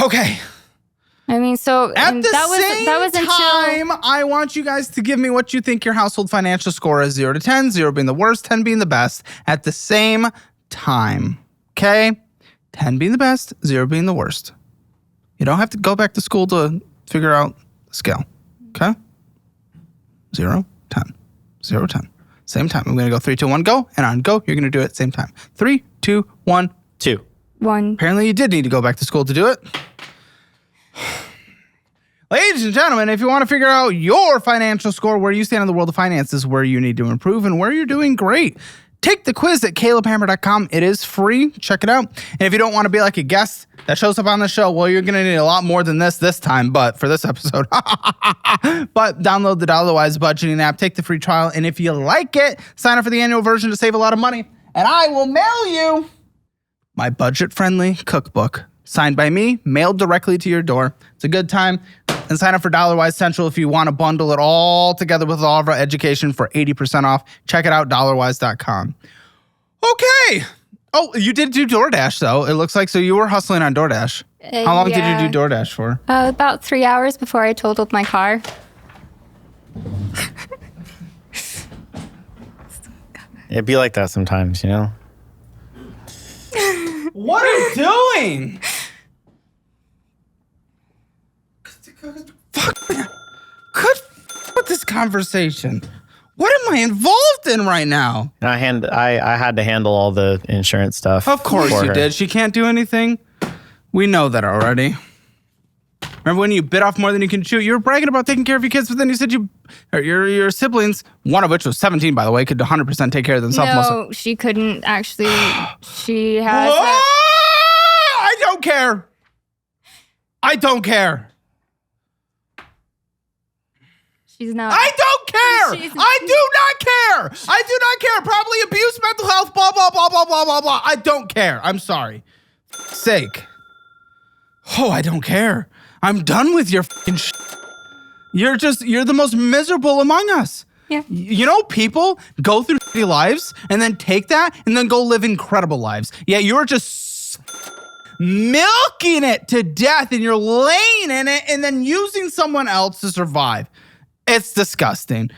Okay. I mean, so At the that was same time, I want you guys to give me what you think your household financial score is, 0 to 10, 0 being the worst, 10 being the best. At the same time, okay? 10 being the best, 0 being the worst. You don't have to go back to school to figure out the scale, okay? 0, 10. 0, 10. Same time. I'm going to go 3, 2, 1, go. And on go, you're going to do it same time. 3, 2, 1, 2. 1. Apparently you did need to go back to school to do it. Ladies and gentlemen, if you want to figure out your financial score, where you stand in the world of finances, where you need to improve, and where you're doing great, take the quiz at calebhammer.com. It is free. Check it out. And if you don't want to be like a guest that shows up on the show, well, you're going to need a lot more than this time, but for this episode. But download the Dollarwise budgeting app, take the free trial, and if you like it, sign up for the annual version to save a lot of money, and I will mail you my budget-friendly cookbook. Signed by me, mailed directly to your door. It's a good time. And sign up for Dollarwise Central if you want to bundle it all together with all of our education for 80% off. Check it out, dollarwise.com. Okay. Oh, you did do DoorDash, though. It looks like, so you were hustling on DoorDash. How long did you do DoorDash for? About 3 hours before I totaled my car. It'd be like that sometimes, you know? What are you doing? Fuck. Good with this conversation. What am I involved in right now? And I had to handle all the insurance stuff. Of course for you her. did. She can't do anything. We know that already. Remember when you bit off more than you can chew? You were bragging about taking care of your kids, but then you said your siblings, one of which was 17, by the way, could 100% take care of themselves. No, she couldn't actually. She has. I don't care. I don't care. She's not. I don't care. I do not care. I do not care. Probably abuse, mental health, blah, blah, blah, blah, blah, blah, blah. I don't care. I'm sorry. Sake. Oh, I don't care. I'm done with your fucking shit. You're the most miserable among us. Yeah. You know, people go through shitty lives and then take that and then go live incredible lives. Yeah, you're just milking it to death and you're laying in it and then using someone else to survive. It's disgusting.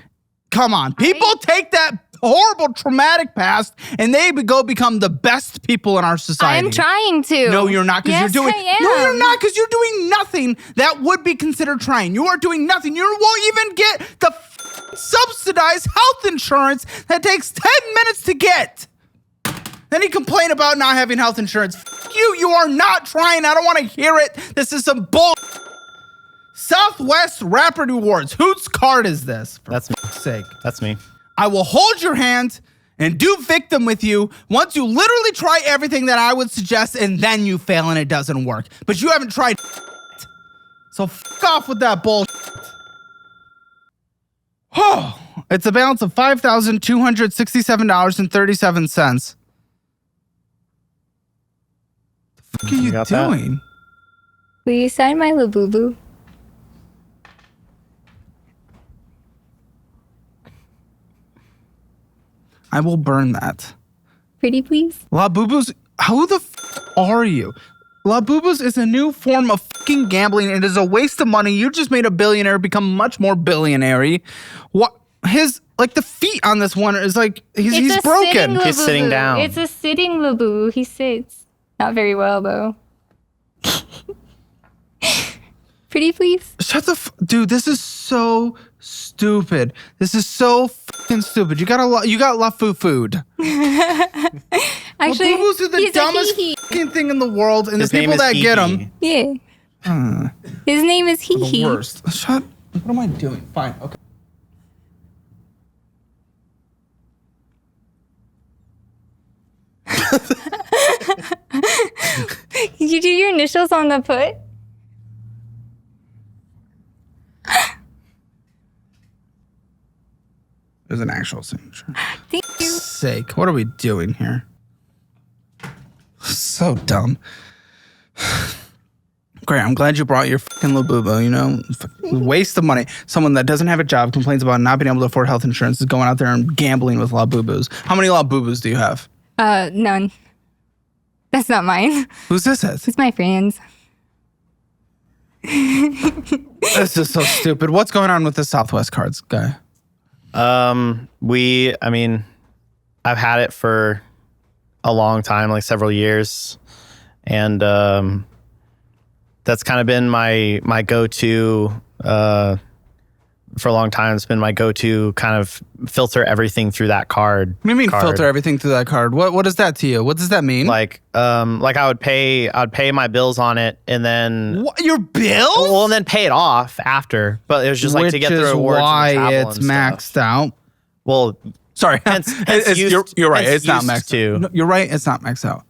Come on. People take that horrible traumatic past and they go become the best people in our society. I'm trying to. No, you're not, because yes, you're doing. I am. No, you're not, because you're doing nothing that would be considered trying. You are doing nothing. You won't even get the subsidized health insurance that takes 10 minutes to get. Then you complain about not having health insurance. You are not trying. I don't want to hear it. This is some bull. Southwest Rapid Rewards. Whose card is this? For That's me. sake. That's me. I will hold your hand and do victim with you once you literally try everything that I would suggest and then you fail and it doesn't work. But you haven't tried. So fuck off with that bullshit. Oh, it's a balance of $5,267.37. The fuck are you got that? doing? Will you sign my Labubu? I will burn that. Pretty please? Labubus, who the f are you? Labubus is a new form of fucking gambling. It is a waste of money. You just made a billionaire become much more billionaire-y. What the feet on this one is like he's broken. He's sitting down. It's a sitting Labubu. He sits. Not very well though. Pretty please? Shut the dude. This is so stupid. This is so fucking stupid. You got LaFu food. Actually, Labubus are the he's dumbest a hee-hee. fucking thing in the world, and His the name people is that get Hee-Hee. them. Yeah. His name is Hee The Hee. worst. Shut What am I doing? Fine, okay. Did you do your initials on the put? There's an actual signature. Thank you. Sake, what are we doing here? So dumb. Great, I'm glad you brought your fucking Labubu, you know? Waste of money. Someone that doesn't have a job, complains about not being able to afford health insurance, is going out there and gambling with Labubus. How many Labubus do you have? None. That's not mine. Who's this at? It's my friend's. This is so stupid. What's going on with the Southwest cards guy? I've had it for a long time, like several years. And that's kind of been my go-to for a long time. It's been my go-to kind of filter everything through that card. What do you mean filter everything through that card? What is that to you? What does that mean? Like I would pay my bills on it and then what, your bills? Well, and then pay it off after. But it was just like to get the rewards. Why and it's maxed out. Well, sorry, you're right. It's not maxed out. No, you're right. It's not maxed out.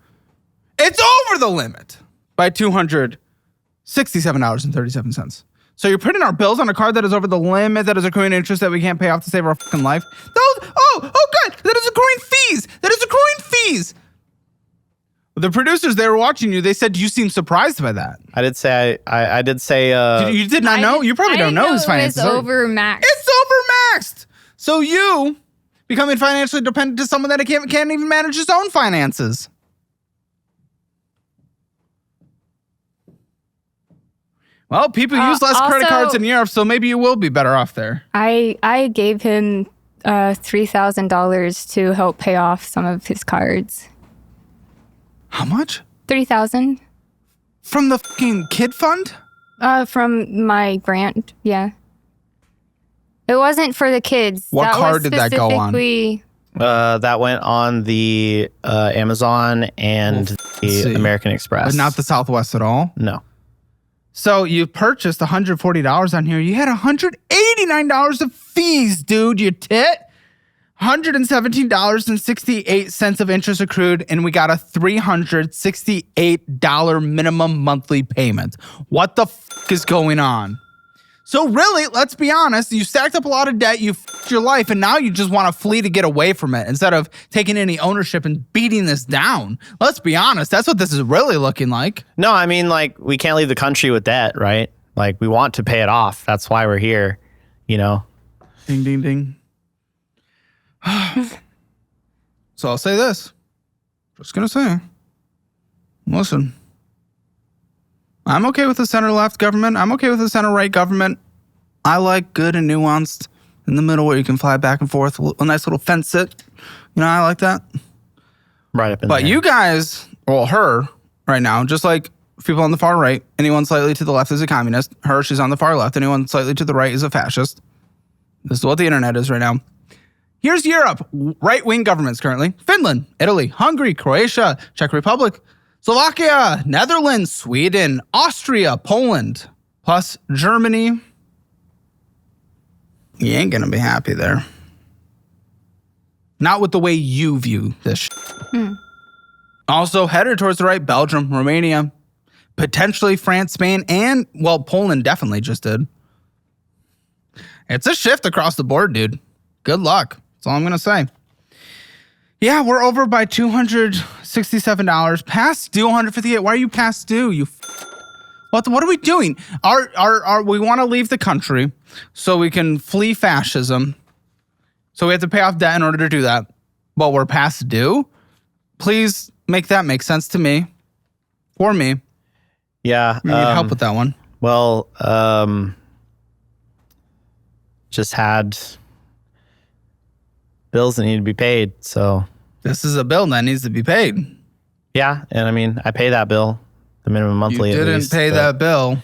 It's over the limit by $267.37. So you're putting our bills on a card that is over the limit, that is accruing interest that we can't pay off to save our fucking life. Oh, good. That is accruing fees. The producers, they were watching you. They said you seem surprised by that. I did say I did say. You did not know? You probably don't know his finances. It's overmaxed. It's overmaxed. So you becoming financially dependent to someone that can't even manage his own finances. Well, people use less credit cards in Europe, so maybe you will be better off there. I gave him $3,000 to help pay off some of his cards. How much? $3,000. From the fucking kid fund? From my grant, yeah. It wasn't for the kids. What card did that go on? That went on the Amazon and the American Express. But not the Southwest at all? No. So you purchased $140 on here. You had $189 of fees, dude, you tit. $117.68 of interest accrued, and we got a $368 minimum monthly payment. What the fuck is going on? So really, let's be honest, you stacked up a lot of debt, you f***ed your life, and now you just want to flee to get away from it instead of taking any ownership and beating this down. Let's be honest, that's what this is really looking like. No, I mean, like, we can't leave the country with debt, right? Like, we want to pay it off. That's why we're here, you know? Ding, ding, ding. So I'll say this. Just gonna say, listen. I'm okay with the center-left government. I'm okay with the center-right government. I like good and nuanced in the middle where you can fly back and forth. A nice little fence sit. You know, I like that. Right up in But there. you guys, well, her right now, just like people on the far right, anyone slightly to the left is a communist. Her, she's on the far left. Anyone slightly to the right is a fascist. This is what the internet is right now. Here's Europe. Right-wing governments currently. Finland, Italy, Hungary, Croatia, Czech Republic, Slovakia, Netherlands, Sweden, Austria, Poland, plus Germany. You ain't gonna be happy there. Not with the way you view this shit. Also, headed towards the right, Belgium, Romania, potentially France, Spain, and, well, Poland definitely just did. It's a shift across the board, dude. Good luck. That's all I'm gonna say. Yeah, we're over by $267. Past due $158. Why are you past due? What are we doing? We want to leave the country so we can flee fascism. So we have to pay off debt in order to do that. But we're past due? Please make that make sense to me. For me. Yeah. We need help with that one. Well, just had bills that need to be paid, so this is a bill that needs to be paid. Yeah, and I mean, I pay that bill, the minimum monthly. You didn't pay that bill.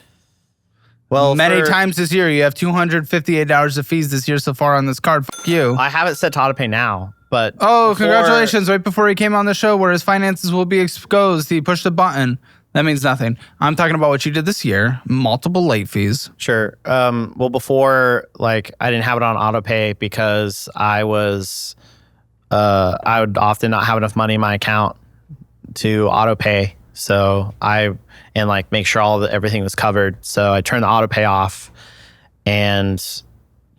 Well, many times this year, you have $258 of fees this year so far on this card. Fuck you. I have it set to auto pay now, but congratulations! Right before he came on the show, where his finances will be exposed, he pushed a button That means nothing. I'm talking about what you did this year. Multiple late fees. Sure. Well, before, like, I didn't have it on auto pay because I would often not have enough money in my account to auto pay. So make sure everything was covered. So I turned the auto pay off, and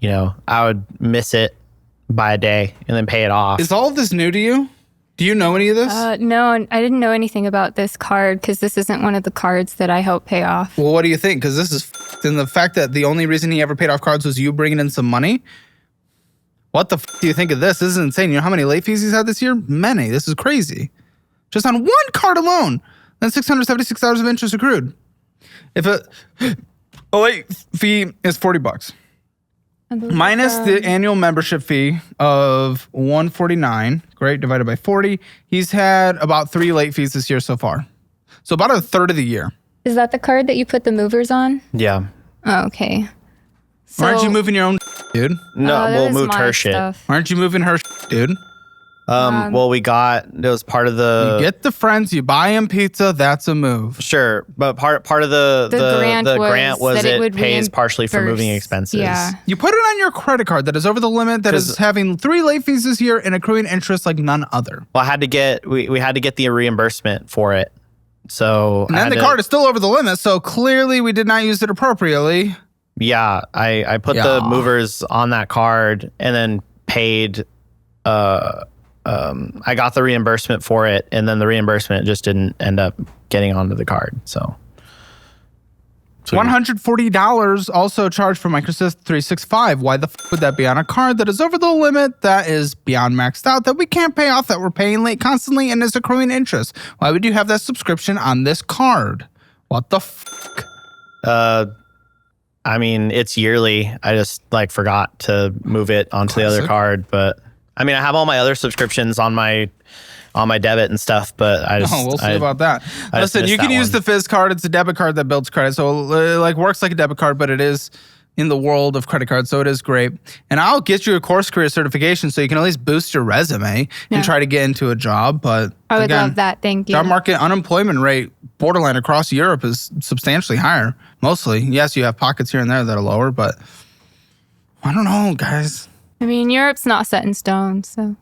I would miss it by a day and then pay it off. Is all of this new to you? Do you know any of this? No, I didn't know anything about this card because this isn't one of the cards that I help pay off. Well, what do you think? Because this is and the fact that the only reason he ever paid off cards was you bringing in some money. What the do you think of this? This is insane. You know how many late fees he's had this year? Many. This is crazy. Just on one card alone. Then $676 of interest accrued. If a late fee is $40. Minus the annual membership fee of $149, great, divided by 40. He's had about 3 late fees this year so far. So about a third of the year. Is that the card that you put the movers on? Yeah. Oh, okay. So, Why aren't you moving your own dude? No, we'll move her shit. Why aren't you moving her dude? Well, it was part of the... You get the friends, you buy them pizza, that's a move. Sure, but part of the grant was it pays partially for moving expenses. Yeah. You put it on your credit card that is over the limit, that is having 3 late fees this year and accruing interest like none other. Well, we had to get the reimbursement for it. So and then the card is still over the limit, so clearly we did not use it appropriately. Yeah, I put the movers on that card and then paid. I got the reimbursement for it, and then the reimbursement just didn't end up getting onto the card. So $140 also charged for Microsoft 365. Why the would that be on a card that is over the limit, that is beyond maxed out, that we can't pay off, that we're paying late constantly and is accruing interest? Why would you have that subscription on this card? What the fuck? I mean, it's yearly. I just forgot to move it onto the other card, but I mean, I have all my other subscriptions on my debit and stuff, but we'll see about that. Listen, you can use the Fizz card. It's a debit card that builds credit, so it works like a debit card, but it is in the world of credit cards, so it is great. And I'll get you a course career certification so you can at least boost your resume and try to get into a job. But I would love that. Thank you. Job market unemployment rate borderline across Europe is substantially higher. Mostly, yes, you have pockets here and there that are lower, but I don't know, guys. I mean, Europe's not set in stone, so.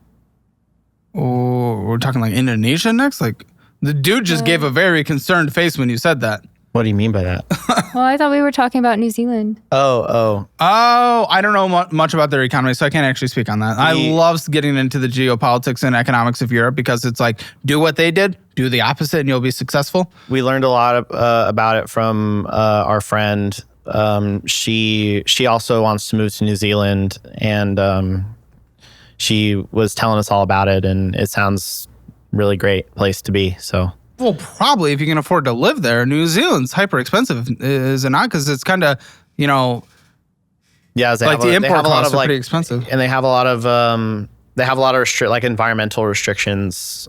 Oh, we're talking like Indonesia next? Like, the dude just gave a very concerned face when you said that. What do you mean by that? Well, I thought we were talking about New Zealand. Oh, I don't know much about their economy, so I can't actually speak on that. I love getting into the geopolitics and economics of Europe because it's like, do what they did, do the opposite, and you'll be successful. We learned a lot about it from our friend. She also wants to move to New Zealand, and she was telling us all about it, and it sounds really great place to be. So, well, probably if you can afford to live there. New Zealand's hyper expensive, is it not? Because it's kind of, yeah, the import costs are pretty expensive, and they have a lot of environmental restrictions.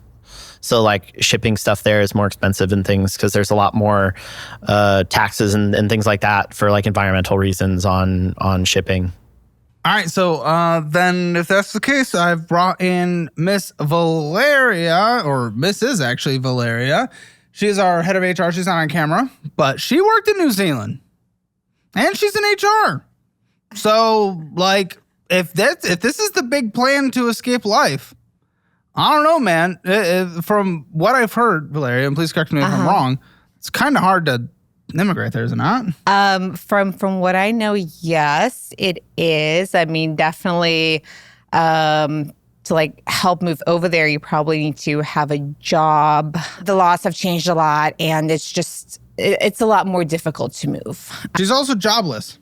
So shipping stuff there is more expensive and things because there's a lot more taxes and things like that for environmental reasons on shipping. All right, so then if that's the case, I've brought in Miss Valeria, or Mrs. actually Valeria. She's our head of HR. She's not on camera, but she worked in New Zealand, and she's in HR. So if this is the big plan to escape life, I don't know, man. From what I've heard, Valeria, and please correct me if I'm wrong, it's kind of hard to immigrate there, is it not? From what I know, yes, it is. I mean, definitely to help move over there, you probably need to have a job. The laws have changed a lot, and it's a lot more difficult to move. She's also jobless,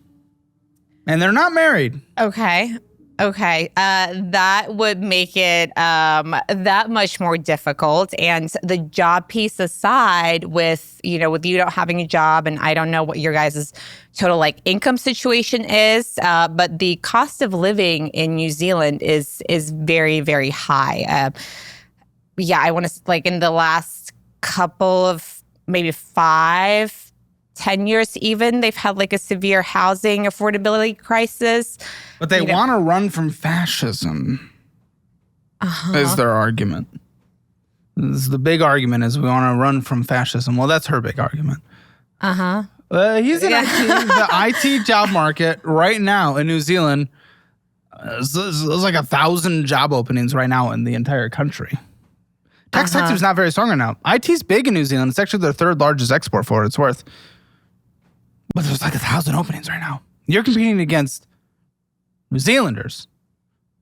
and they're not married. Okay. That would make it that much more difficult. And the job piece aside, with you not having a job, and I don't know what your guys' total income situation is, but the cost of living in New Zealand is very, very high. I want to in the last couple of maybe 5-10 years even, they've had a severe housing affordability crisis. But they want to run from fascism, is their argument. This is the big argument is we want to run from fascism. Well, that's her big argument. Uh-huh. He's in IT. The IT job market right now in New Zealand, there's like 1,000 job openings right now in the entire country. Tech sector's not very strong right now. IT's big in New Zealand. It's actually their third largest export for what it's worth. But there's like 1,000 openings right now. You're competing against New Zealanders,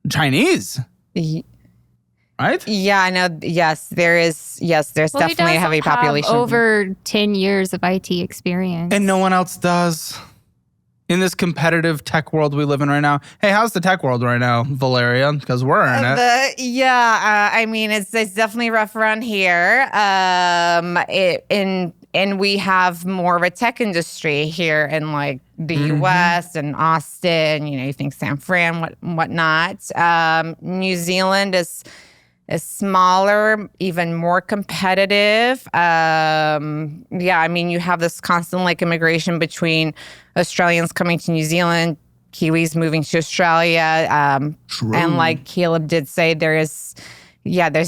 Chinese, right? Yeah, I know. Yes, there is. Yes, there's definitely a heavy population. Over 10 years of IT experience. And no one else does. In this competitive tech world we live in right now. Hey, how's the tech world right now, Valeria? Because we're in it. I mean, it's definitely rough around here. And we have more of a tech industry here in like the U.S. and Austin. You know, you think San Fran, whatnot. New Zealand is smaller, even more competitive. I mean, you have this constant like immigration between Australians coming to New Zealand, Kiwis moving to Australia. And like Caleb did say, there's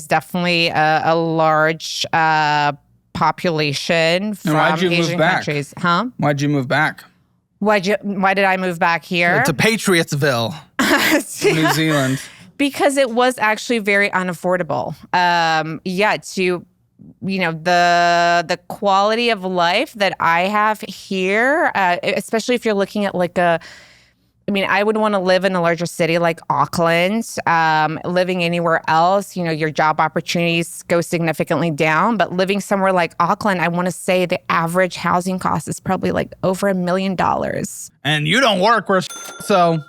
definitely a large population from Asian countries. Huh? Why'd you move back? Why did I move back here? To Patriotsville, New Zealand. Because it was actually very unaffordable. The quality of life that I have here, especially if you're looking at I would want to live in a larger city like Auckland. Living anywhere else, your job opportunities go significantly down. But living somewhere like Auckland, I want to say the average housing cost is probably like over $1 million. And you don't work, so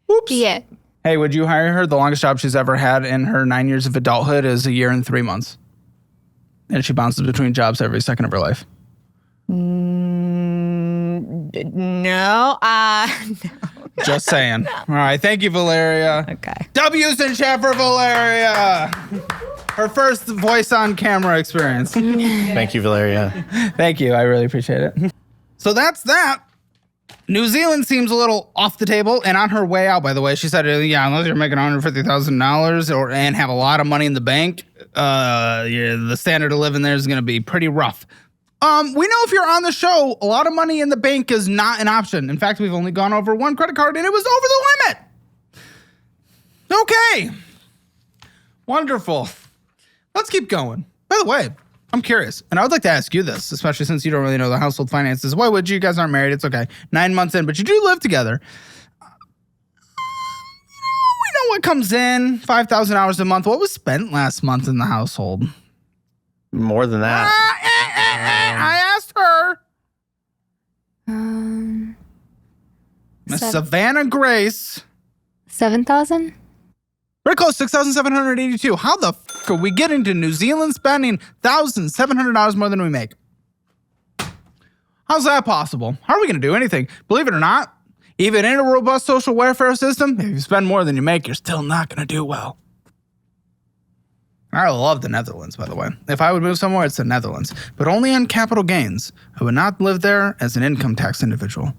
oops. Yeah. Hey, would you hire her? The longest job she's ever had in her 9 years of adulthood is 1 year and 3 months. And she bounces between jobs every second of her life. No. No. Just saying. No. All right. Thank you, Valeria. Okay. W's in chat for Valeria. Her first voice on camera experience. Thank you, Valeria. Thank you. I really appreciate it. So that's that. New Zealand seems a little off the table, and on her way out, by the way, she said, unless you're making $150,000 and have a lot of money in the bank, the standard of living there is going to be pretty rough. We know if you're on the show, a lot of money in the bank is not an option. In fact, we've only gone over one credit card, and it was over the limit. Okay. Wonderful. Let's keep going. By the way, I'm curious, and I would like to ask you this, especially since you don't really know the household finances. Why would you? You guys aren't married. It's okay. 9 months in, but you do live together. We know what comes in, 5,000 hours a month. What was spent last month in the household? More than that. I asked her. Miss Savannah Grace. 7,000? Very close, 6,782. How the f*** are we getting to New Zealand spending $1,700 more than we make? How's that possible? How are we going to do anything? Believe it or not, even in a robust social welfare system, if you spend more than you make, you're still not going to do well. I love the Netherlands, by the way. If I would move somewhere, it's the Netherlands. But only on capital gains. I would not live there as an income tax individual.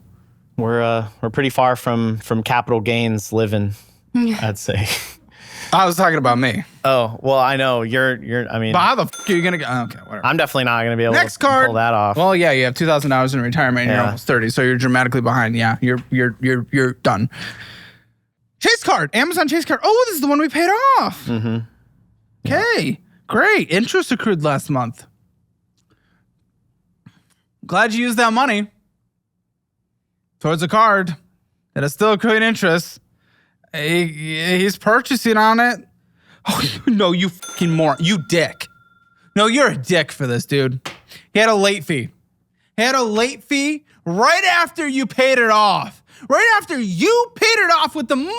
We're pretty far from capital gains living, I'd say. I was talking about me. Oh, well, I know. You're I mean. But how the f*** are you going to go? Okay, whatever. I'm definitely not going to be able Next to card. pull that off. Well, yeah, you have $2,000 in retirement and you're almost 30, so you're dramatically behind. Yeah, you're done. Chase card. Amazon Chase card. Oh, this is the one we paid off. Mm-hmm. Okay, great. Interest accrued last month. Glad you used that money towards a card that is still accruing interest. He's purchasing on it. Oh, no, you fucking moron. You dick. No, you're a dick for this, dude. He had a late fee. He had a late fee right after you paid it off. Right after you paid it off with the money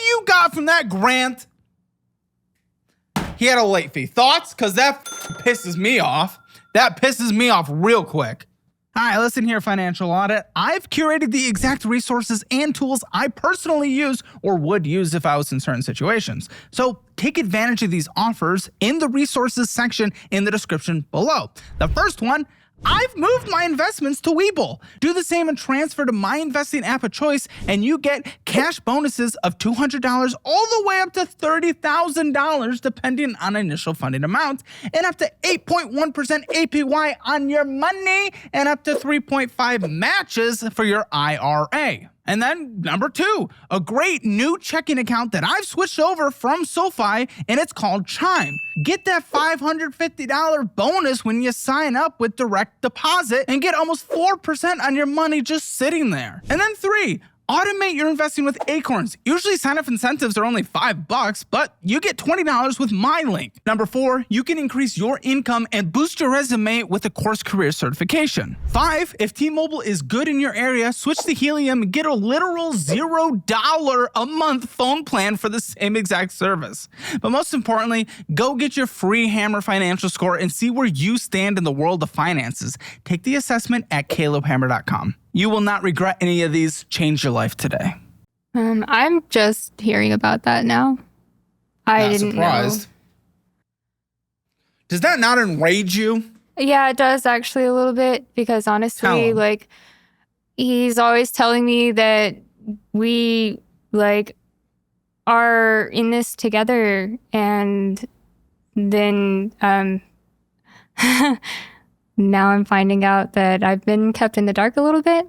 you got from that grant. He had a late fee. Thoughts? Because that pisses me off. That pisses me off real quick. Hi, listen here, Financial Audit. I've curated the exact resources and tools I personally use or would use if I was in certain situations. So take advantage of these offers in the resources section in the description below. The first one, I've moved my investments to Webull. Do the same and transfer to my investing app of choice, and you get cash bonuses of $200 all the way up to $30,000 depending on initial funding amount, and up to 8.1% APY on your money, and up to 3.5 matches for your IRA. And then number 2, a great new checking account that I've switched over from SoFi, and it's called Chime. Get that $550 bonus when you sign up with direct deposit and get almost 4% on your money just sitting there. And then 3, automate your investing with Acorns. Usually sign-up incentives are only $5, but you get $20 with my link. Number 4, you can increase your income and boost your resume with a course career certification. 5, if T-Mobile is good in your area, switch to Helium and get a literal $0 a month phone plan for the same exact service. But most importantly, go get your free Hammer financial score and see where you stand in the world of finances. Take the assessment at calebhammer.com. You will not regret any of these. Change your life today. I'm just hearing about that now. I didn't know. Does that not enrage you? Yeah, it does actually a little bit, because honestly, like, he's always telling me that we, like, are in this together, and then now I'm finding out that I've been kept in the dark a little bit.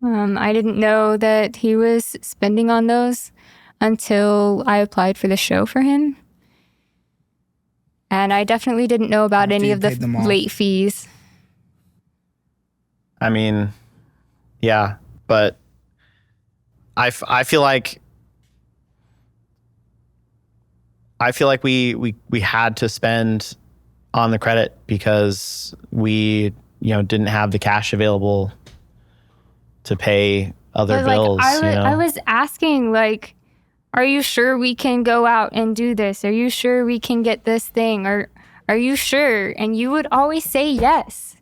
I didn't know that he was spending on those until I applied for the show for him. And I definitely didn't know about any of the late fees. I mean, yeah, but I feel like we had to spend on the credit because we, didn't have the cash available to pay other bills. I was asking, like, are you sure we can go out and do this? Are you sure we can get this thing? Or are you sure? And you would always say yes.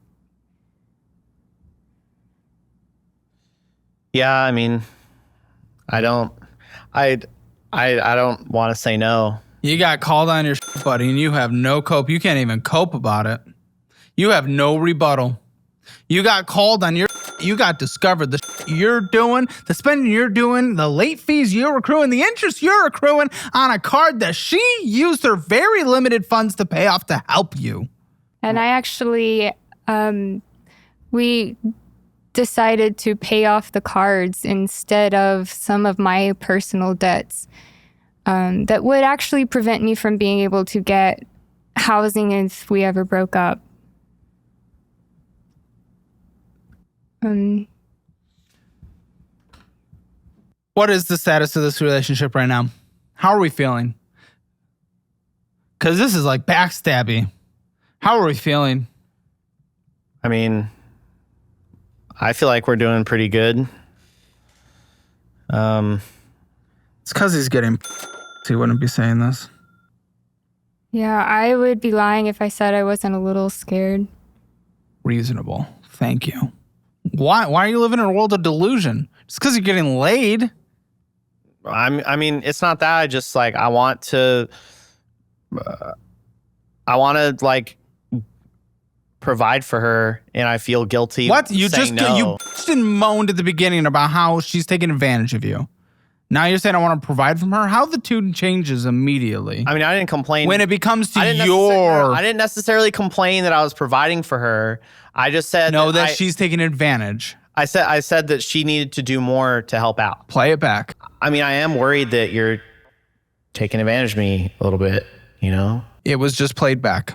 Yeah, I mean, I don't want to say no. You got called on your buddy, and you have no cope. You can't even cope about it. You have no rebuttal. You got called on your. You got discovered. The you're doing, the spending you're doing, the late fees you're accruing, the interest you're accruing on a card that she used her very limited funds to pay off to help you. And I actually, we decided to pay off the cards instead of some of my personal debts. That would actually prevent me from being able to get housing if we ever broke up. What is the status of this relationship right now? How are we feeling? Because this is like backstabby. How are we feeling? I mean, I feel like we're doing pretty good. It's because he's getting. He wouldn't be saying this. Yeah, I would be lying if I said I wasn't a little scared. Reasonable. Thank you. Why are you living in a world of delusion? Just because you're getting laid? I mean, it's not that. I just like I want to like provide for her, and I feel guilty. What you saying just no. you moaned at the beginning about how she's taking advantage of you. Now you're saying I want to provide from her? How the tune changes immediately. I mean, I didn't complain. When it becomes to I didn't necessarily complain that I was providing for her. I just said that she's taking advantage. I said that she needed to do more to help out. Play it back. I mean, I am worried that you're taking advantage of me a little bit, It was just played back.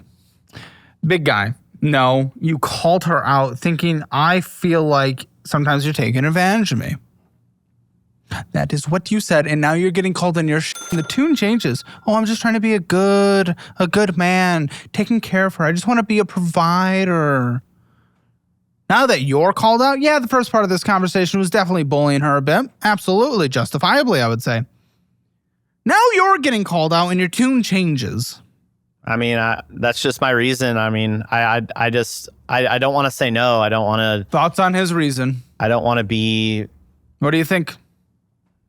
Big guy. No, you called her out thinking, I feel like sometimes you're taking advantage of me. That is what you said, and now you're getting called on your The tune changes. Oh, I'm just trying to be a good man, taking care of her. I just want to be a provider. Now that you're called out, yeah, the first part of this conversation was definitely bullying her a bit. Absolutely, justifiably, I would say. Now you're getting called out and your tune changes. I mean, that's just my reason. I mean, I don't want to say no. I don't want to. Thoughts on his reason? I don't want to be. What do you think?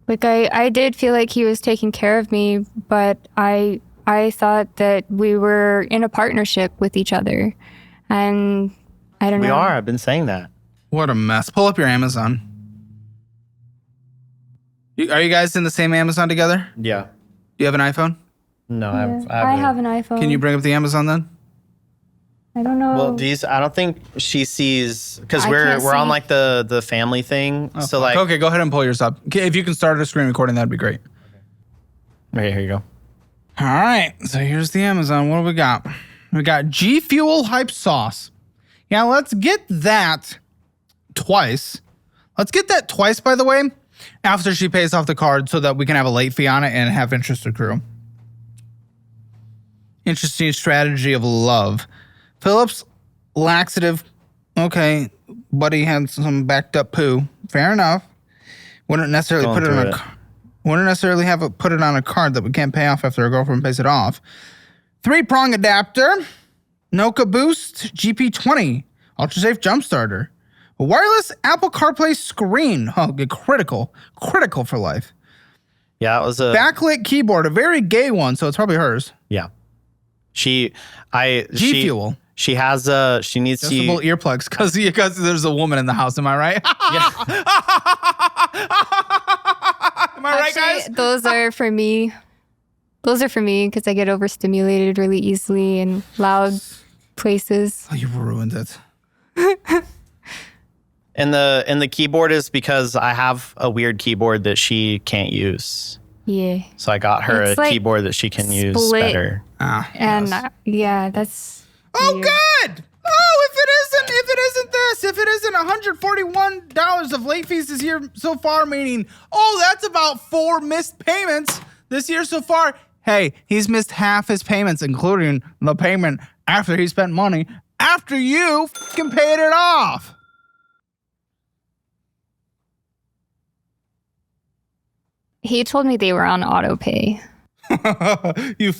Like, I did feel like he was taking care of me, but I thought that we were in a partnership with each other. And I don't know. We are. I've been saying that. What a mess. Pull up your Amazon. Are you guys in the same Amazon together? Yeah. Do you have an iPhone? No, Yeah, I have an iPhone. Can you bring up the Amazon then? I don't know. Well, I don't think she sees because I we're can't on see. like the family thing. So like, Okay, go ahead and pull yours up. Okay, if you can start a screen recording, that'd be great. okay, here you go. All right, so here's the Amazon. What do we got? We got G Fuel Hype Sauce. Yeah, let's get that twice. Let's get that twice, by the way, after she pays off the card so that we can have a late fee on it and have interest accrue. Interesting strategy of love. Phillips laxative. Okay, buddy had some backed up poo. Fair enough. Wouldn't necessarily Going put it on through a wouldn't necessarily have it put it on a card that we can't pay off after our girlfriend pays it off. 3-prong adapter. Noka Boost GP20 Ultra Safe Jump Starter. A wireless Apple CarPlay screen. Oh, critical for life. Yeah, it was a Backlit keyboard, a very gay one, so it's probably hers. yeah. G Fuel. She has she needs Adjustable to earplugs because there's a woman in the house. Am I right? Am I right, guys? Actually, those are for me. Those are for me because I get overstimulated really easily in loud places. Oh, you ruined it. and the keyboard is because I have a weird keyboard that she can't use. Yeah. So I got her It's a like keyboard that she can use split. better. And yes. yeah, that's. Oh, weird. good. Oh, if it isn't this, if it isn't $141 of late fees this year so far, meaning, that's about 4 missed payments this year so far. Hey, he's missed half his payments, including the payment after he spent money after you fucking paid it off. He told me they were on auto pay. You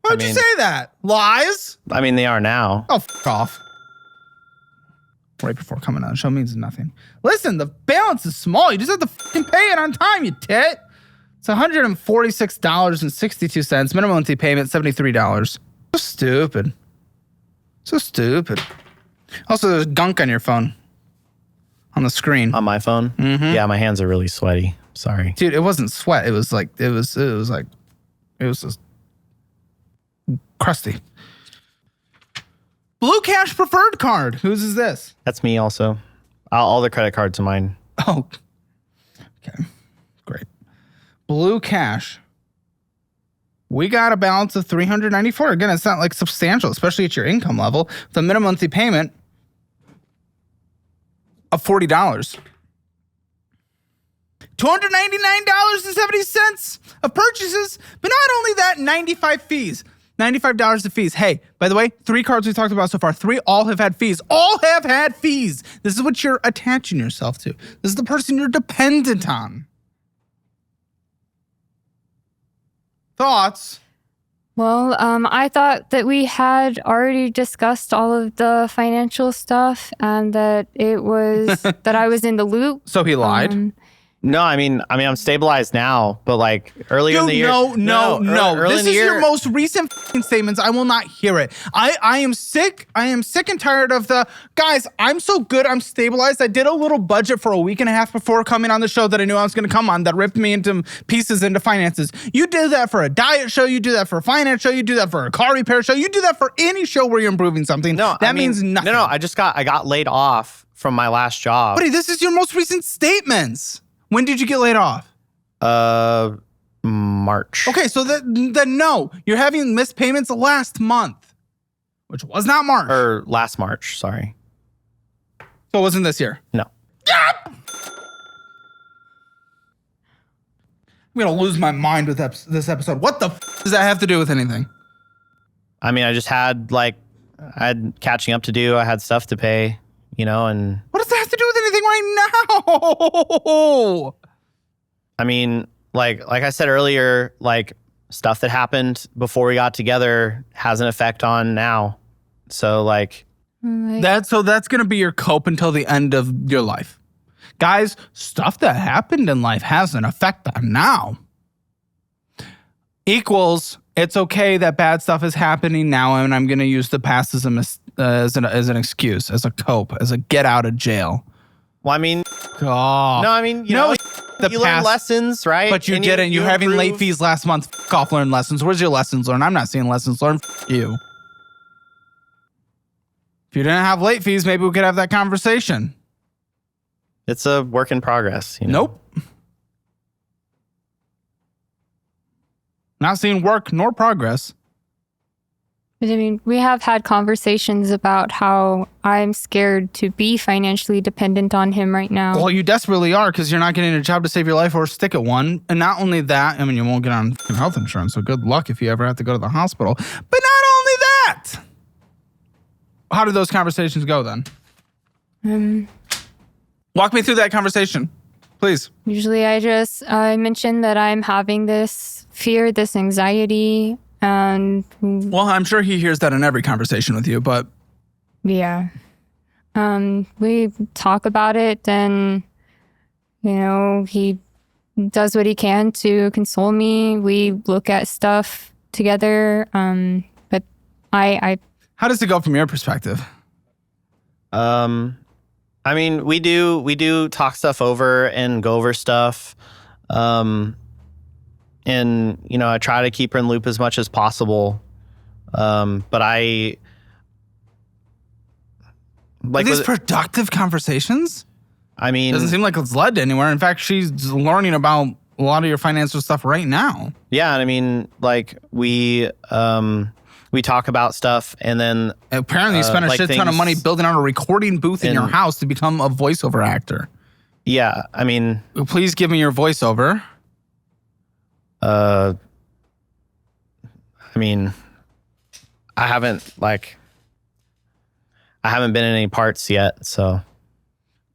Why'd you say that? Lies? I mean, they are now. Oh, off. Right before coming on the show means nothing. Listen, the balance is small. You just have to fucking pay it on time, you tit. It's $146.62. Minimum monthly payment, $73. So stupid. So stupid. Also, there's gunk on your phone. On the screen. On my phone? Mm-hmm. Yeah, my hands are really sweaty. Sorry. Dude, it wasn't sweat. It was just crusty. Blue Cash Preferred Card. Whose is this? That's me also. All the credit cards are mine. Oh, okay. Great. Blue Cash. We got a balance of $394. Again, it's not like substantial, especially at your income level. The minimum monthly payment of $40. $299.70 of purchases, but not only that, 95 fees. $95 of fees. Hey, by the way, 3 cards we talked about so far, 3 all have had fees. All have had fees. This is what you're attaching yourself to. This is the person you're dependent on. Thoughts? Well, I thought that we had already discussed all of the financial stuff and that it was that I was in the loop. So he lied? No, I mean, I'm stabilized now, but like earlier in the year. No. Early This in the is year, your most recent statements. I will not hear it. I am sick. I am sick and tired of the guys. I'm so good. I'm stabilized. I did a little budget for a week and a half before coming on the show that I knew I was going to come on that ripped me into pieces into finances. You do that for a diet show. You do that for a finance show. You do that for a car repair show. You do that for any show where you're improving something. No, that means nothing. No, I got laid off from my last job. Buddy, this is your most recent statements. When did you get laid off? March. Okay, so then no, you're having missed payments last month, which was not March. Or last March, sorry. So it wasn't this year. No. Yep. I'm gonna lose my mind with this episode. What the does that have to do with anything? I mean, I just had I had catching up to do. I had stuff to pay, and What does that have to do with anything right now? I mean, like I said earlier, like stuff that happened before we got together has an effect on now. So That's gonna be your cope until the end of your life. Guys, stuff that happened in life has an effect on now. Equals, it's okay that bad stuff is happening now, and I'm gonna use the past as as an excuse, as a cope, as a get out of jail. Well, I mean, God. no, I mean, you know, you learn lessons, right? But you And didn't. You're having late improve. fees last month. F off, learn lessons. Where's your lessons learned? I'm not seeing lessons learned. F you. If you didn't have late fees, maybe we could have that conversation. It's a work in progress. You know? Nope. Not seeing work nor progress. I mean, we have had conversations about how I'm scared to be financially dependent on him right now. Well, you desperately are because you're not getting a job to save your life or stick at one. And not only that, I mean, you won't get on f***ing health insurance, so good luck if you ever have to go to the hospital. But not only that. How did those conversations go then? Walk me through that conversation, please. Usually I mention that I'm having this fear, this anxiety, and Well, I'm sure he hears that in every conversation with you, but yeah. We talk about it, and, you know, he does what he can to console me. We look at stuff together, but I how does it go from your perspective? I mean, we do talk stuff over and go over stuff. And, you know, I try to keep her in the loop as much as possible. But I... Are these productive conversations? I mean... Doesn't seem like it's led to anywhere. In fact, she's learning about a lot of your financial stuff right now. Yeah, I mean, like, we talk about stuff, and then... Apparently, you spent a like shit ton of money building out a recording booth in your house to become a voiceover actor. Yeah, I mean... Please give me your voiceover. I mean, I haven't been in any parts yet, so...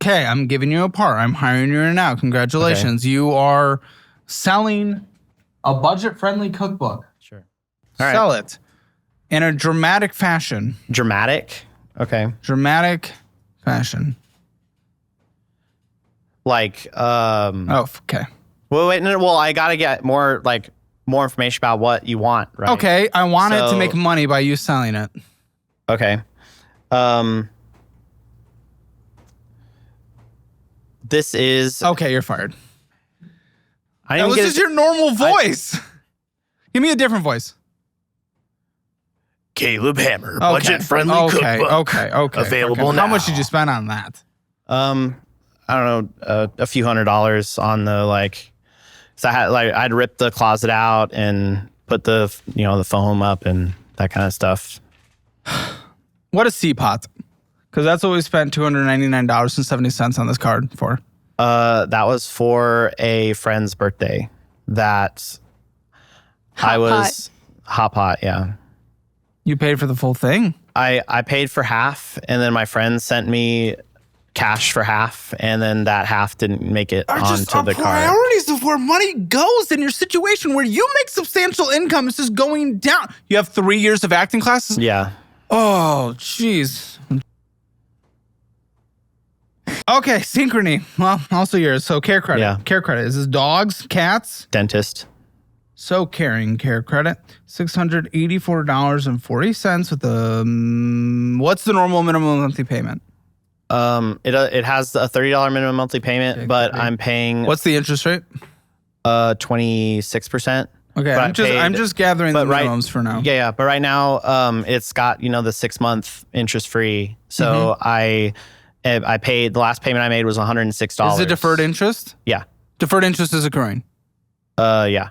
Okay, I'm giving you a part. I'm hiring you now. Congratulations. Okay. You are selling a budget-friendly cookbook. Sure. All right. Sell it in a dramatic fashion. Dramatic? Okay. Dramatic fashion. Like, Oh, okay. Well, wait, no, well, I gotta get more information about what you want, right? Okay, I want it to make money by you selling it. Okay. This is... Okay, you're fired. That was just your normal voice. Give me a different voice. Caleb Hammer, budget-friendly cookbook. Okay. Available now. How much did you spend on that? I don't know, a few $100s on the so I'd rip the closet out and put the foam up and that kind of stuff. What a C-pot. Because that's what we spent $299.70 on this card for. That was for a friend's birthday. Hot pot, yeah. You paid for the full thing? I paid for half, and then my friend sent me cash for half, and then that half didn't make it onto the card. Priorities of where money goes in your situation where you make substantial income is just going down. You have 3 years of acting classes? Yeah. Oh, jeez. Okay, Synchrony. Well, also yours. So care credit. Yeah. Care credit. Is this dogs, cats? Dentist. So caring care credit. $684.40 with the what's the normal minimum monthly payment? It has a $30 minimum monthly payment, Okay, but great. I'm paying What's the interest rate? 26%. Okay, I'm just gathering the minimums for now. Yeah, but right now it's got the 6 month interest free. So I paid, the last payment I made was $106. Is it deferred interest? Yeah. Deferred interest is accruing. Yeah.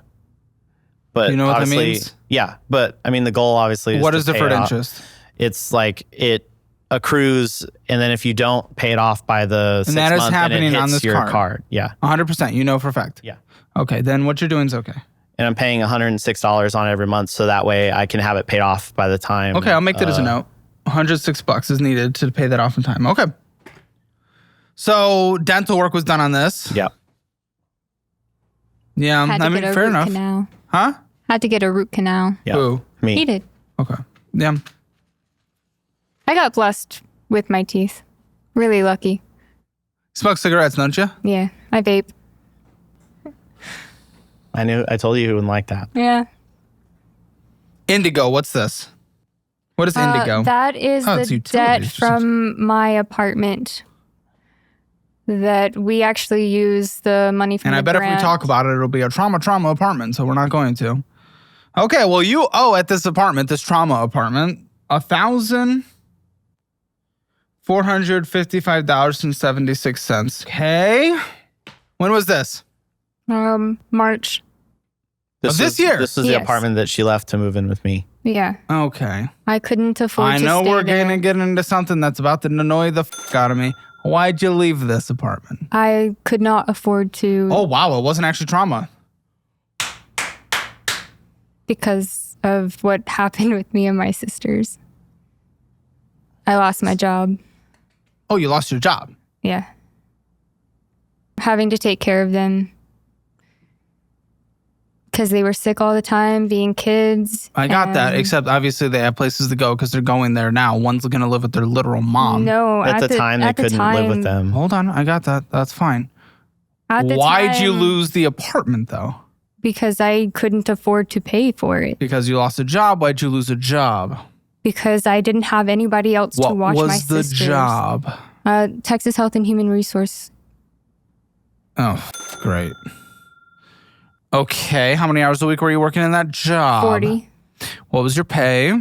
But you know what that obviously, means? Yeah, but I mean the goal obviously is What to is pay deferred it off. interest? It's like it accrues, and then if you don't pay it off by the 6 that is month, happening then it hits on this your card. card. Yeah. 100%. You know for a fact. Yeah. Okay, then what you're doing is okay. And I'm paying $106 on it every month, so that way I can have it paid off by the time. Okay, I'll make that as a note. $106 is needed to pay that off in time. Okay. So dental work was done on this. Yeah. Yeah, had to I mean, get a fair root enough. canal. Huh? Had to get a root canal. Yeah. Who? Me. He did. Okay. Yeah. I got blessed with my teeth. Really lucky. Smoke cigarettes, don't you? Yeah, I vape. I told you who wouldn't like that. Yeah. Indigo, what's this? What is Indigo? That is it's the utilities debt or something. from my apartment that we actually use the money from And the I bet grant. if we talk about it, it'll be a trauma apartment, so we're not going to. Okay, well, you owe at this apartment, this trauma apartment, $1,455.76. Okay. When was this? March. This year? This was the Yes. apartment that she left to move in with me. Yeah. Okay. I couldn't afford I to know stay we're there. going to get into something that's about to annoy the out of me. Why'd you leave this apartment? I could not afford to Oh, wow. It wasn't actually trauma. because of what happened with me and my sisters. I lost my job. Oh, you lost your job. Yeah. Having to take care of them because they were sick all the time, being kids. I got that, and- except obviously they have places to go because they're going there now. One's going to live with their literal mom. No, At the time, they at the couldn't live with time- them. Hold on. I got that. That's fine. At the Why'd you time, lose the apartment, though? Because I couldn't afford to pay for it. Because you lost a job. Why'd you lose a job? Because I didn't have anybody else to What watch my was the sisters. job? Texas Health and Human Resource. Oh, great. Okay. How many hours a week were you working in that job? 40. What was your pay?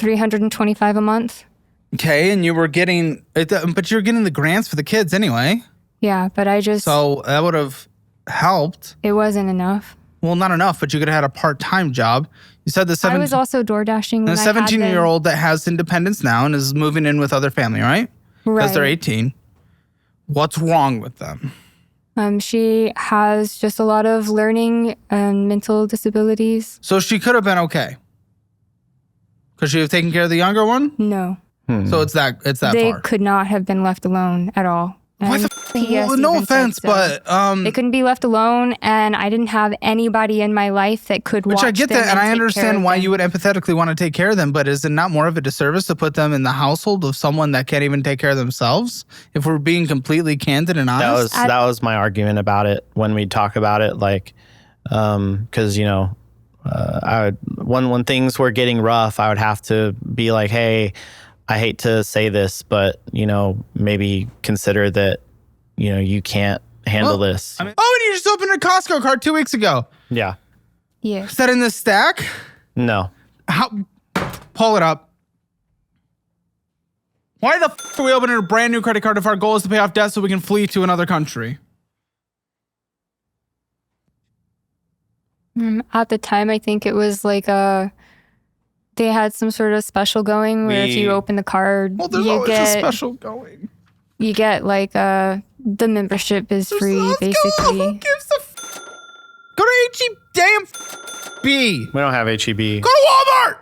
$3,325 a month. Okay. And you were getting, but you're getting the grants for the kids anyway. Yeah, but I just, So that would have helped. it wasn't enough. Well, not enough, but you could have had a part-time job. You said the I was also door dashing when a I had them. 17-year-old that has independence now and is moving in with other family, right? Because they're Right. 18. What's wrong with them? She has just a lot of learning and mental disabilities. So she could have been okay. Could she have taken care of the younger one? No, So it's that they far. could not have been left alone at all. Why And the PS well, no even said offense, so. but They couldn't be left alone, and I didn't have anybody in my life that could watch which I get them that, and I take care understand of why them. you would empathetically want to take care of them, but is it not more of a disservice to put them in the household of someone that can't even take care of themselves? If we're being completely candid and honest. That was my argument about it when we talk about it, like, because when things were getting rough, I would have to be like, hey, I hate to say this, but maybe consider that you can't handle this. I mean, oh, and you just opened a Costco card 2 weeks ago. Yeah. Yes. Is that in this stack? No. How? Pull it up. Why the f are we opening a brand new credit card if our goal is to pay off debt so we can flee to another country? At the time, I think it was like they had some sort of special going where if you open the card, Well, there's you always a get special going. you get like the membership is free Let's go. Who basically. gives a f? Go to H-E-B. We don't have HEB. Go to Walmart.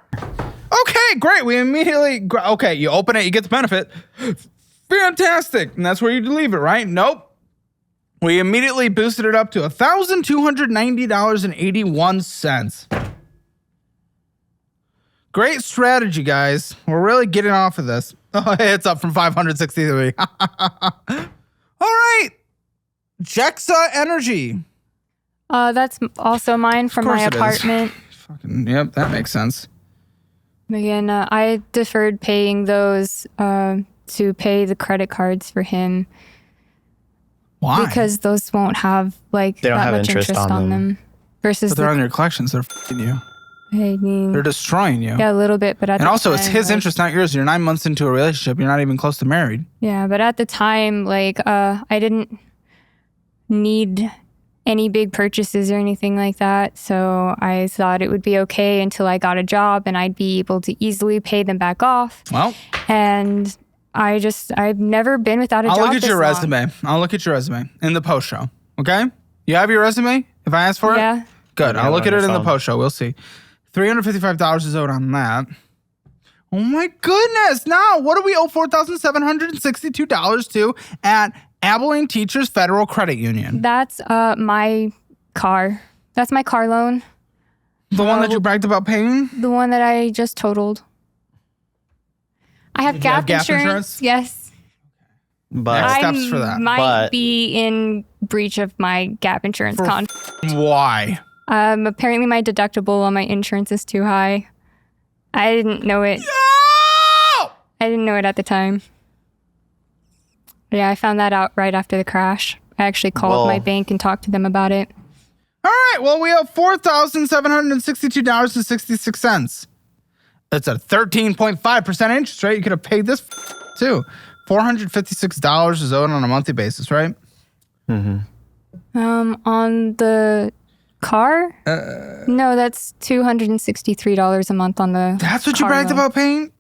Okay, great. We immediately, okay, you open it, you get the benefit. Fantastic. And that's where you leave it, right? Nope. We immediately boosted it up to $1,290.81. Great strategy, guys. We're really getting off of this. Oh, it's up from 563. All right. Jexa Energy. That's also mine from course my it is. apartment. Fucking, yep, that makes sense. Again, I deferred paying those to pay the credit cards for him Why? because those won't have like They don't that have much interest interest on on them. them. Versus But they're on your collections. They're f***ing you. I mean, They're destroying you. yeah, a little bit, but at And the also, it's time, his like- interest, not yours. You're 9 months into a relationship. You're not even close to married. Yeah, but at the time, like, I didn't need any big purchases or anything like that. So I thought it would be okay until I got a job and I'd be able to easily pay them back off. Well, And I've never been without a I'll job. look at this your long. resume. I'll look at your resume in the post show. Okay? You have your resume? If I ask for it? Yeah. Good. Yeah, I'll look on at it your in the phone. post show. We'll see. $355 is owed on that. Oh my goodness. Now, what do we owe $4,762 to at Abilene Teachers Federal Credit Union? That's my car. That's my car loan. The one that you bragged about paying? The one that I just totaled. I have Did you have gap gap insurance. insurance? Yes. But Next I steps for that. might But- be in breach of my gap insurance contract. Why? Apparently my deductible on my insurance is too high. I didn't know it. Yo! I didn't know it at the time. Yeah, I found that out right after the crash. I actually called my bank and talked to them about it. All right, well, we have $4,762.66. It's a 13.5% interest rate. You could have paid this too. $456 is owed on a monthly basis, right? On the car? No, that's $263 a month on the That's what you car bragged loan. about paying?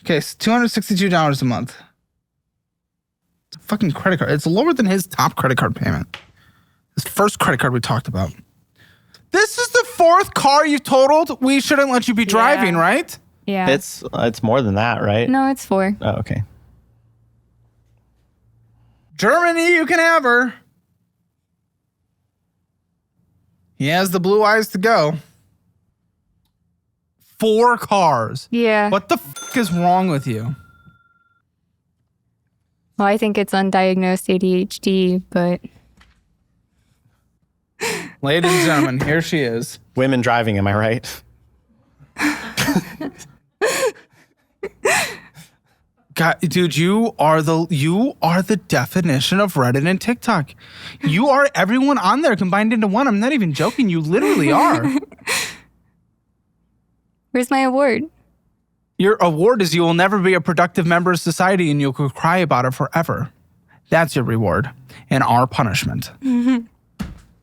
Okay, so $262 a month. It's a fucking credit card. It's lower than his top credit card payment. His first credit card we talked about. This is the fourth car you've totaled. We shouldn't let you be driving, right? Yeah. It's more than that, right? No, it's 4. Oh, okay. Germany, you can have her. He has the blue eyes to go. 4 cars. Yeah. What the fuck is wrong with you? Well, I think it's undiagnosed ADHD, but Ladies and gentlemen, here she is. Women driving, am I right? God, dude, you are the definition of Reddit and TikTok. You are everyone on there combined into one. I'm not even joking. You literally are. where's my award? Your award is you will never be a productive member of society and you'll cry about it forever. That's your reward and our punishment.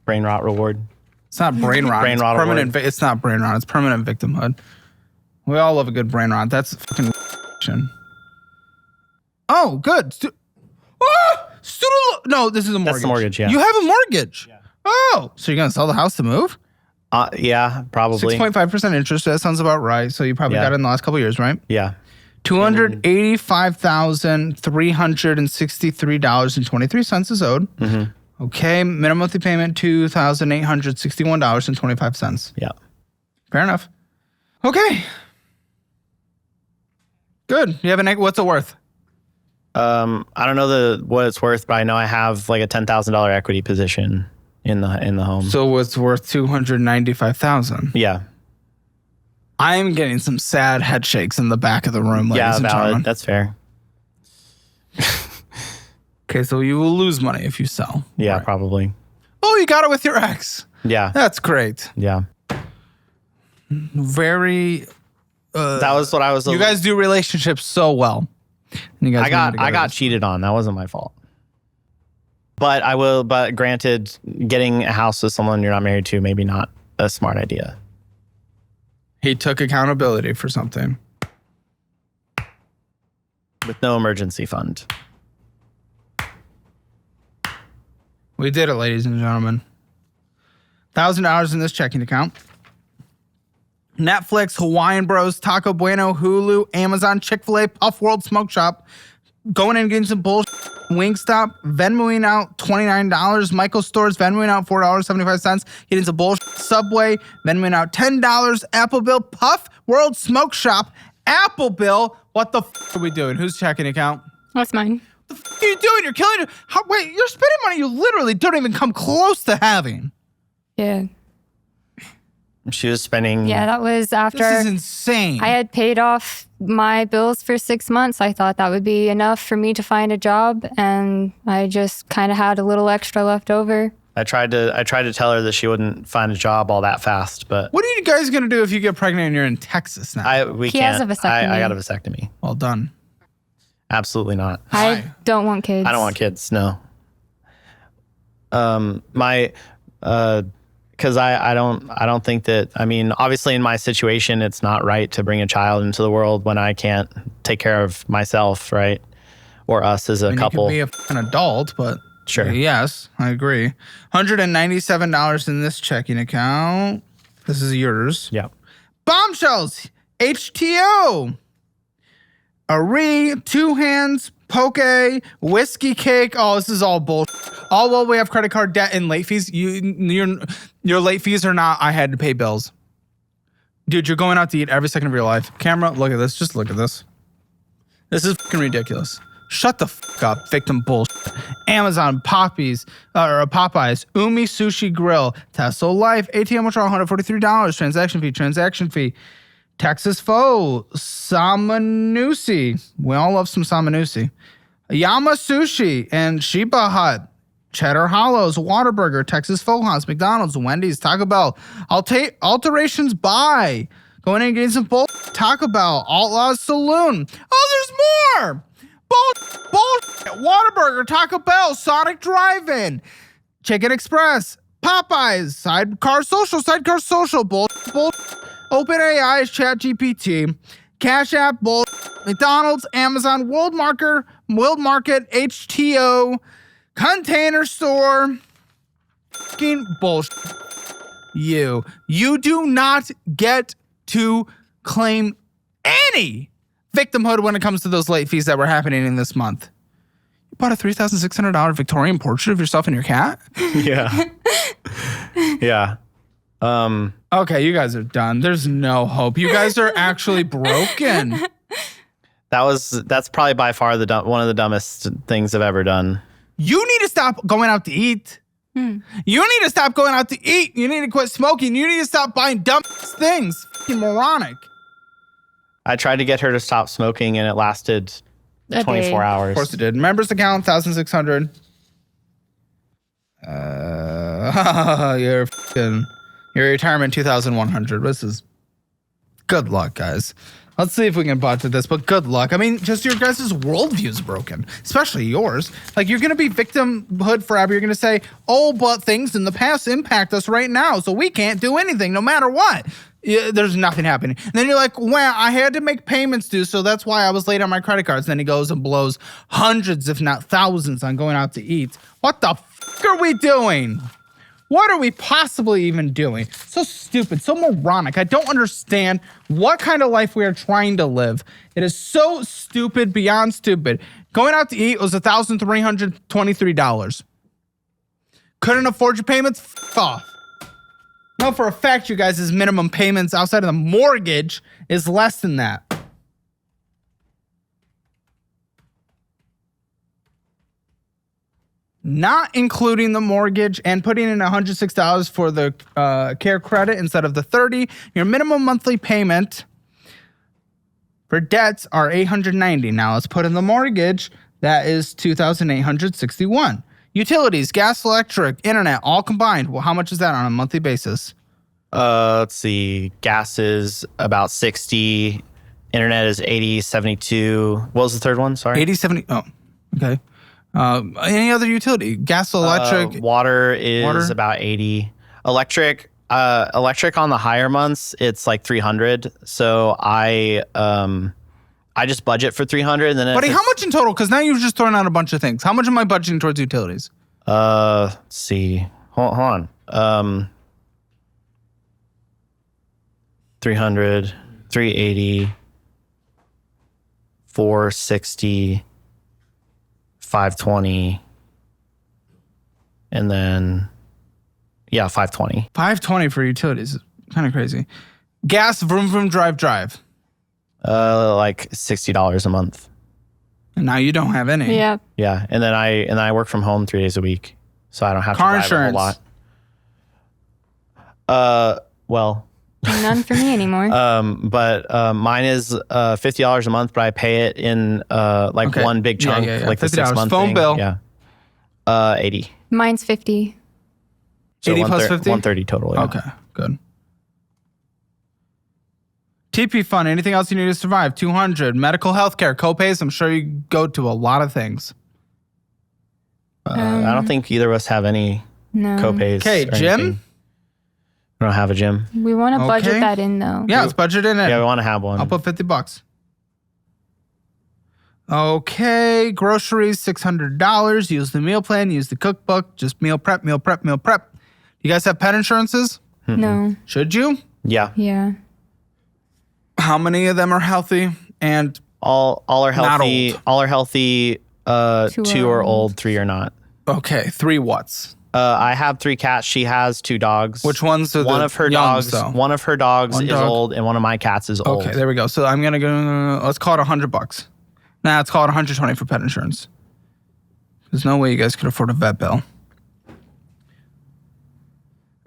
Brain rot reward. It's not brain rot. Brain It's rot permanent. award. It's not brain rot. It's permanent victimhood. We all love a good brain rot. That's fucking. Oh, good. No, this is a mortgage. That's the mortgage, yeah. You have a mortgage. Yeah. Oh, so you're gonna sell the house to move? Yeah, probably. 6.5% interest. That sounds about right. So you probably got it in the last couple of years, right? Yeah. $285,363.23 is owed. Okay, minimum monthly payment $2,861.25. Yeah. Fair enough. Okay. Good. You have what's it worth? I don't know what it's worth, but I know I have like a $10,000 equity position in the home. So it's worth $295,000. Yeah. I'm getting some sad head shakes in the back of the room, ladies and gentlemen. That's fair. Okay, so you will lose money if you sell. Yeah, probably. Oh, you got it with your ex. Yeah. That's great. Yeah. Very. That was what I was. You guys do relationships so well. And you guys I got cheated on. That wasn't my fault. But granted, getting a house with someone you're not married to, maybe not a smart idea. He took accountability for something. With no emergency fund. We did it, ladies and gentlemen. $1,000 in this checking account. Netflix, Hawaiian Bros, Taco Bueno, Hulu, Amazon, Chick-fil-A, Puff World Smoke Shop. Going in and getting some bullshit. Wingstop, Venmoing out $29. Michael Stores, Venmoing out $4.75. Getting some bullshit. Subway, Venmoing out $10. Apple Bill, Puff World Smoke Shop. Apple Bill. What the f are we doing? Whose checking account? That's mine. What the f are you doing? You're killing it. Wait, you're spending money you literally don't even come close to having. Yeah. She was spending. Yeah, that was after This is insane. I had paid off my bills for 6 months. I thought that would be enough for me to find a job, and I just kind of had a little extra left over. I tried to tell her that she wouldn't find a job all that fast, but What are you guys going to do if you get pregnant and you're in Texas now? we He can't. has a vasectomy. I got a vasectomy. Well done. Absolutely not. I don't want kids. I don't want kids. No. Because I don't think that, I mean, obviously in my situation, it's not right to bring a child into the world when I can't take care of myself, right? Or us as a couple. You can be an adult, but Sure. Yes, I agree. $197 in this checking account. This is yours. Yeah. Bombshells, HTO, Two Hands, Poke, Whiskey Cake. Oh, this is all bullshit. All while we have credit card debt and late fees. Your late fees are not, I had to pay bills. Dude, you're going out to eat every second of your life. Camera, look at this. Just look at this. This is fucking ridiculous. Shut the fuck up, victim bullshit. Amazon, Popeyes, Umi Sushi Grill, Tesla Life, ATM withdrawal $143, transaction fee, Texas Foe, Samanusi. We all love some Samanusi. Yama Sushi and Sheba Hut. Cheddar Hollows, Whataburger, Texas Foe House, McDonald's, Wendy's, Taco Bell. Alterations by. Going in against some bull. Taco Bell, Outlaws Saloon. Oh, there's more. Bull. Whataburger, Taco Bell, Sonic Drive-In, Chicken Express, Popeyes, Sidecar Social, bull. OpenAI is ChatGPT, Cash App, bull. McDonald's, Amazon, World Market, HTO, Container Store, fucking bullshit. You do not get to claim any victimhood when it comes to those late fees that were happening in this month. You bought a $3,600 Victorian portrait of yourself and your cat? Yeah. Yeah. Okay, you guys are done. There's no hope. You guys are actually broken. That's probably by far one of the dumbest things I've ever done. You need to stop going out to eat. You need to stop going out to eat. You need to quit smoking. You need to stop buying dumb things. Fucking moronic. I tried to get her to stop smoking and it lasted 24 hours. Of course it did. Members account, 1,600. Your retirement, 2,100. This is good luck, guys. Let's see if we can budget this, but good luck. I mean, just your guys' worldview is broken, especially yours. Like, you're going to be victimhood forever. You're going to say, oh, but things in the past impact us right now, so we can't do anything no matter what. There's nothing happening. And then you're like, well, I had to make payments due, so that's why I was late on my credit cards. And then he goes and blows hundreds, if not thousands, on going out to eat. What the f*** are we doing? What are we possibly even doing? So stupid, so moronic. I don't understand what kind of life we are trying to live. It is so stupid, beyond stupid. Going out to eat was $1,323. Couldn't afford your payments? F off. No, for a fact, you guys' minimum payments outside of the mortgage is less than that. Not including the mortgage and putting in $106 for the care credit instead of the $30. Your minimum monthly payment for debts are $890. Now let's put in the mortgage. That is $2,861. Utilities, gas, electric, internet, all combined. Well, how much is that on a monthly basis? Let's see. Gas is about 60. Internet is 80, 72. What was the third one? Sorry. 80, 70. Oh, okay. Any other utility? Gas, electric? Water is about 80. Electric on the higher months, it's like 300. So I just budget for 300. And then Buddy, how much in total? Because now you've just thrown out a bunch of things. How much am I budgeting towards utilities? Let's see. Hold on. 300, 380, 460, 520, and then, 520. 520 for utilities. Kind of crazy. Gas, vroom, vroom, drive. Like $60 a month. And now you don't have any. Yeah. Yeah, and then I work from home 3 days a week, so I don't have to drive insurance. a whole lot. Well, None for me anymore. but mine is $50 a month, but I pay it in one big chunk, like the 6 month phone thing. bill. Yeah, 80. Mine's 50. So 80 plus 50? 130 total. Yeah. Okay, good. TP fund, anything else you need to survive? 200. Medical healthcare, copays. I'm sure you go to a lot of things. I don't think either of us have any No. copays. Okay, or gym? anything. We don't have a gym. We want to budget Okay. that in though. Yeah, let's budget in it. Yeah, we want to have one. I'll put $50. Okay, groceries, $600. Use the meal plan, use the cookbook, just meal prep. You guys have pet insurances? No. Should you? Yeah, Yeah. How many of them are healthy? And all are healthy. old. All are healthy. 2 are old, 3 are not. okay, 3 what's? I have 3 cats. She has 2 dogs. Which ones are one the of her youngs, dogs? though? One of her dogs One is dog. old, and one of my cats is old. Okay, there we go. So I'm gonna go. Let's call it $100. Nah, let's call it $120 for pet insurance. There's no way you guys could afford a vet bill.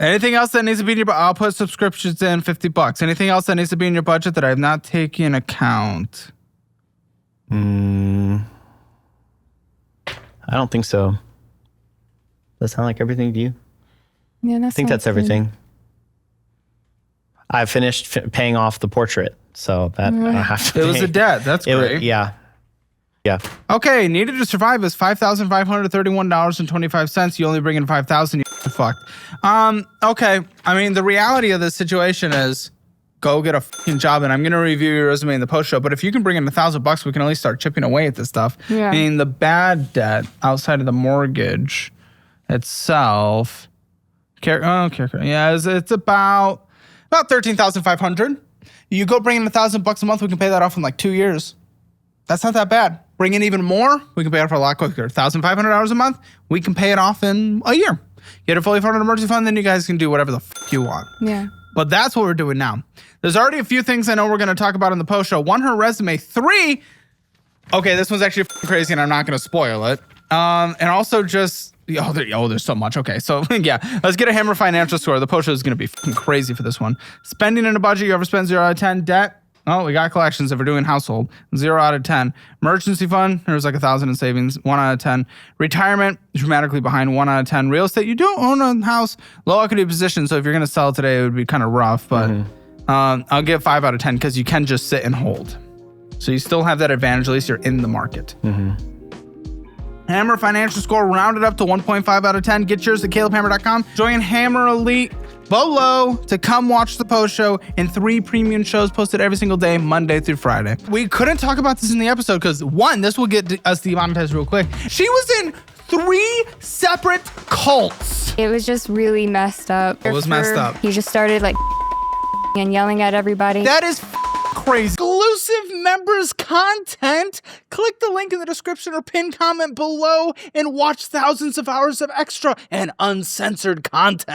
Anything else that needs to be in your budget? I'll put subscriptions in $50. Anything else that needs to be in your budget that I have not taken account? I don't think so. Does that sound like everything to you? Yeah, I think that's everything. I finished paying off the portrait, so that I have to. It was a debt. That's great. Yeah. Okay, needed to survive is $5,531.25. You only bring in $5,000. You fucked. Okay. I mean, the reality of this situation is, go get a fucking job, and I'm gonna review your resume in the post show. But if you can bring in $1,000, we can at least start chipping away at this stuff. Yeah. I mean, the bad debt outside of the mortgage itself. Yeah, it's about $13,500. You go bring in $1,000 a month, we can pay that off in like 2 years. That's not that bad. Bring in even more, we can pay it off a lot quicker. $1,500 a month, we can pay it off in a year. Get a fully funded emergency fund, then you guys can do whatever the you want. Yeah. But that's what we're doing now. There's already a few things I know we're going to talk about in the post show. 1, her resume. 3, okay, this one's actually crazy, and I'm not going to spoil it. And also just, there's so much. Okay, so yeah, let's get a Hammer financial score. The post show is going to be crazy for this one. Spending in a budget, you ever spend 0 out of 10. Debt, oh, we got collections if we're doing household. 0 out of 10. Emergency fund, there's like 1,000 in savings. 1 out of 10. Retirement, dramatically behind. 1 out of 10. Real estate, you don't own a house. Low equity position, so if you're going to sell today, it would be kind of rough. But I'll give 5 out of 10 because you can just sit and hold. So you still have that advantage. At least you're in the market. Hammer financial score rounded up to 1.5 out of 10. Get yours at CalebHammer.com. Join Hammer Elite below to come watch the post show and 3 premium shows posted every single day, Monday through Friday. We couldn't talk about this in the episode because 1, this will get us demonetized real quick. She was in 3 separate cults. It was just really messed up. What was messed up? He just started like and yelling at everybody. That is crazy. Exclusive members content. Click the link in the description or pinned comment below and watch thousands of hours of extra and uncensored content.